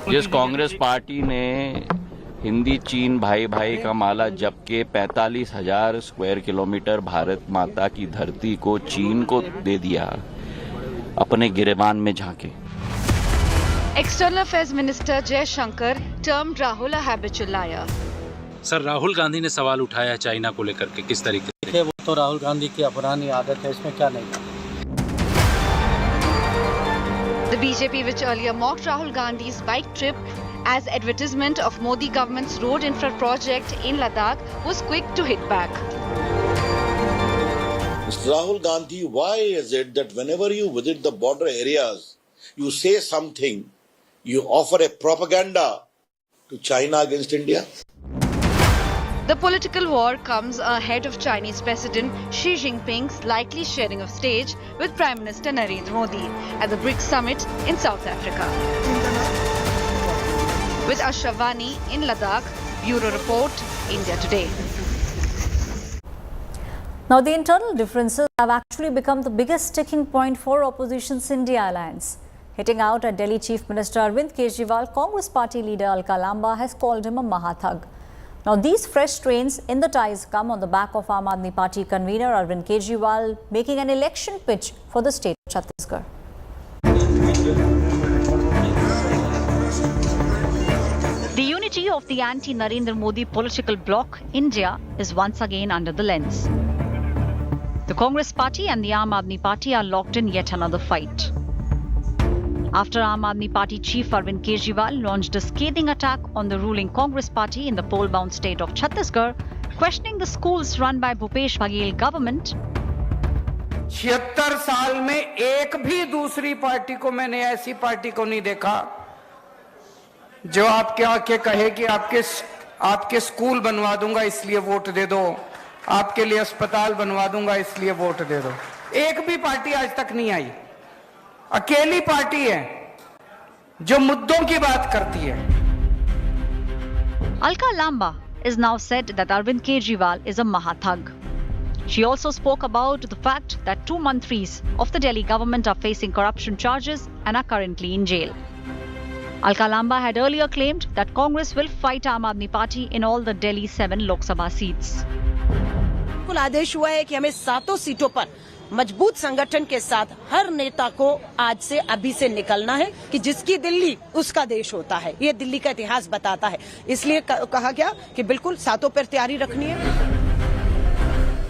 जिस कांग्रेस पार्टी ने हिंदी चीन भाई भाई का माला जप के 45,000 स्क्वायर किलोमीटर भारत माता की धरती को चीन को दे दिया, अपने गिरेबान में झांके. External Affairs Minister Jay Shankar termed Rahul a habitual liar. Sir, Rahul Gandhi ने सवाल उठाया चाइना को लेकर के, किस तरीके से? वो तो राहुल गांधी की पुरानी आदत है, इसमें क्या नहीं. The BJP, which earlier mocked Rahul Gandhi's bike trip as advertisement of Modi government's road infra project in Ladakh, was quick to hit back. Rahul Gandhi, why is it that whenever you visit the border areas, you say something, you offer a propaganda to China against India? The political war comes ahead of Chinese President Xi Jinping's likely sharing of stage with Prime Minister Narendra Modi at the BRICS summit in South Africa. With Ashravani in Ladakh, Bureau Report, India Today. Now, the internal differences have actually become the biggest sticking point for opposition's India alliance. Hitting out at Delhi Chief Minister Arvind Kejriwal, Congress party leader Alka Lamba has called him a Mahathug. Now, these fresh strains in the ties come on the back of Aam Aadmi Party convener Arvind Kejriwal making an election pitch for the state of Chhattisgarh. The unity of the anti-Narendra Modi political bloc, India, is once again under the lens. The Congress party and the Aam Aadmi Party are locked in yet another fight. After Aam Aadmi Party chief Arvind Kejriwal launched a scathing attack on the ruling Congress party in the poll-bound state of Chhattisgarh, questioning the schools run by Bhupesh Baghel government. 76 साल में एक भी दूसरी party को मैंने ऐसी party को नहीं देखा जो आपके आके कहे कि आपके स्कूल बनवा दूंगा इसलिए वोट दे दो, आपके लिए अस्पताल बनवा दूंगा इसलिए वोट दे दो. एक भी पार्टी आज तक नहीं आई. अकेली पार्टी है जो मुद्दों की बात करती है. Alka Lamba is now said that Arvind Kejriwal is a Mahathug. She also spoke about the fact that 2 mantris of the Delhi government are facing corruption charges and are currently in jail. Alka Lamba had earlier claimed that Congress will fight Aam Aadmi Party in all the Delhi 7 Lok Sabha seats. कुल आदेश हुआ है कि हमें 7 सीटों पर मजबूत संगठन के साथ हर नेता को आज से अभी से निकलना है कि जिसकी दिल्ली उसका देश होता है. ये दिल्ली का इतिहास बताता है. इसलिए कहा गया कि बिल्कुल 7 पर तैयारी रखनी है.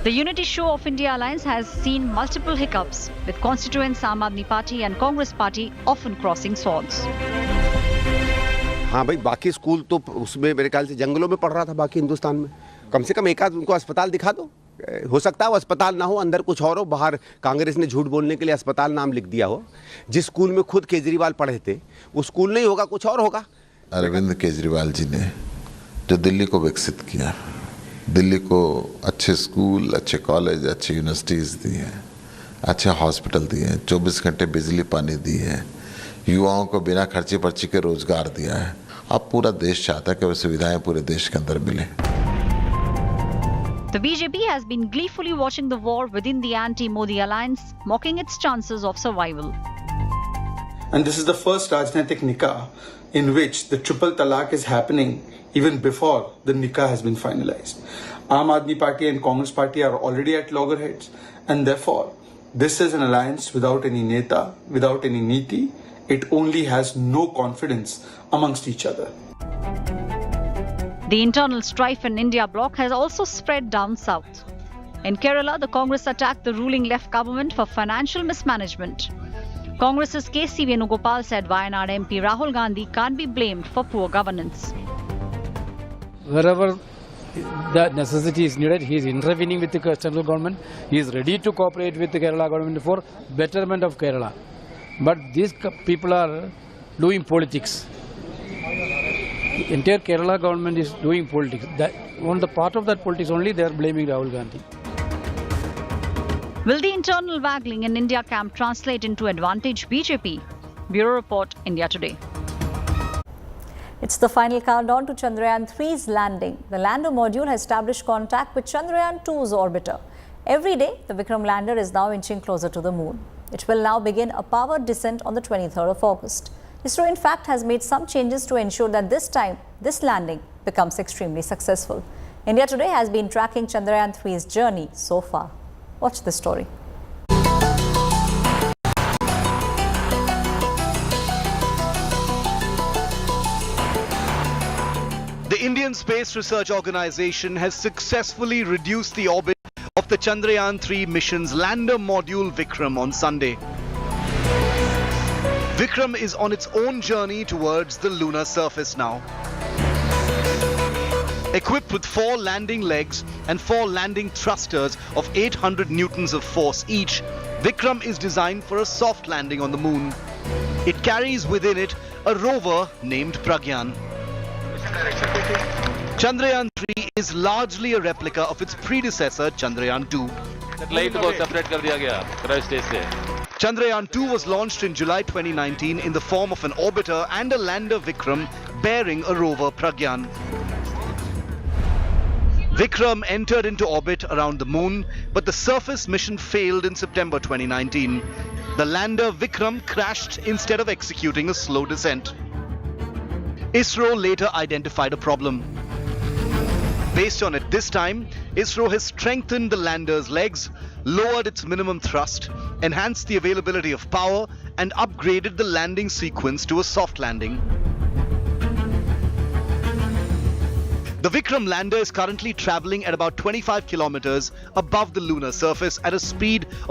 The unity show of India Alliance has seen multiple hiccups, with constituents Aam Aadmi Party and Congress Party often crossing swords. हाँ भाई, बाकी स्कूल तो उसमें मेरे ख्याल से जंगलों में पढ़ रहा था बाकी हिंदुस्तान में. कम से कम एक आध उनको अस्पताल दिखा दो. हो सकता है वो अस्पताल ना हो, अंदर कुछ और हो. बाहर कांग्रेस ने झूठ बोलने के लिए अस्पताल नाम लिख दिया हो. जिस स्कूल में खुद केजरीवाल पढ़े थे वो स्कूल नहीं होगा, कुछ और होगा. अरविंद केजरीवाल जी ने जो दिल्ली को विकसित किया, दिल्ली को अच्छे स्कूल, अच्छे कॉलेज, अच्छे यूनिवर्सिटीज़ दी हैं, अच्छे हॉस्पिटल दिए हैं, 24 घंटे बिजली पानी दी है, युवाओं को बिना खर्चे पर्ची के रोजगार दिया है. अब पूरा देश चाहता है कि वो सुविधाएं पूरे देश के अंदर मिले. The BJP has been gleefully watching the war within the anti-Modi alliance, mocking its chances of survival. And this is the first Rajnaitik Nikah in which the triple talaq is happening even before the Nikah has been finalized. Aam Aadmi Party and Congress Party are already at loggerheads, and therefore this is an alliance without any neta, without any niti. It only has no confidence amongst each other. The internal strife in India bloc has also spread down south. In Kerala, the Congress attacked the ruling left government for financial mismanagement. Congress's K.C. Venugopal said Wayanad MP Rahul Gandhi can't be blamed for poor governance. Wherever the necessity is needed, he is intervening with the central government. He is ready to cooperate with the Kerala government for betterment of Kerala. But these people are doing politics. The entire Kerala government is doing politics. That, on the part of that politics only, they are blaming Rahul Gandhi. Will the internal waggling in India camp translate into advantage BJP? Bureau Report, India Today. It's the final countdown to Chandrayaan 3's landing. The lander module has established contact with Chandrayaan 2's orbiter. Every day, the Vikram lander is now inching closer to the moon. It will now begin a powered descent on the 23rd of August. ISRO, in fact, has made some changes to ensure that this time, this landing becomes extremely successful. India Today has been tracking Chandrayaan 3's journey so far. Watch this story. The Indian Space Research Organization has successfully reduced the orbit of the Chandrayaan 3 mission's lander module Vikram on Sunday. Vikram is on its own journey towards the lunar surface now. Equipped with 4 landing legs and 4 landing thrusters of 800 newtons of force each, Vikram is designed for a soft landing on the moon. It carries within it a rover named Pragyan. Chandrayaan 3 is largely a replica of its predecessor Chandrayaan 2. Chandrayaan 2 was launched in July 2019 in the form of an orbiter and a lander Vikram bearing a rover Pragyan. Vikram entered into orbit around the moon, but the surface mission failed in September 2019. The lander Vikram crashed instead of executing a slow descent. ISRO later identified a problem. Based on it this time, ISRO has strengthened the lander's legs, lowered its minimum thrust, enhanced the availability of power, and upgraded the landing sequence to a soft landing. The Vikram lander is currently traveling at about 25 kilometers above the lunar surface at a speed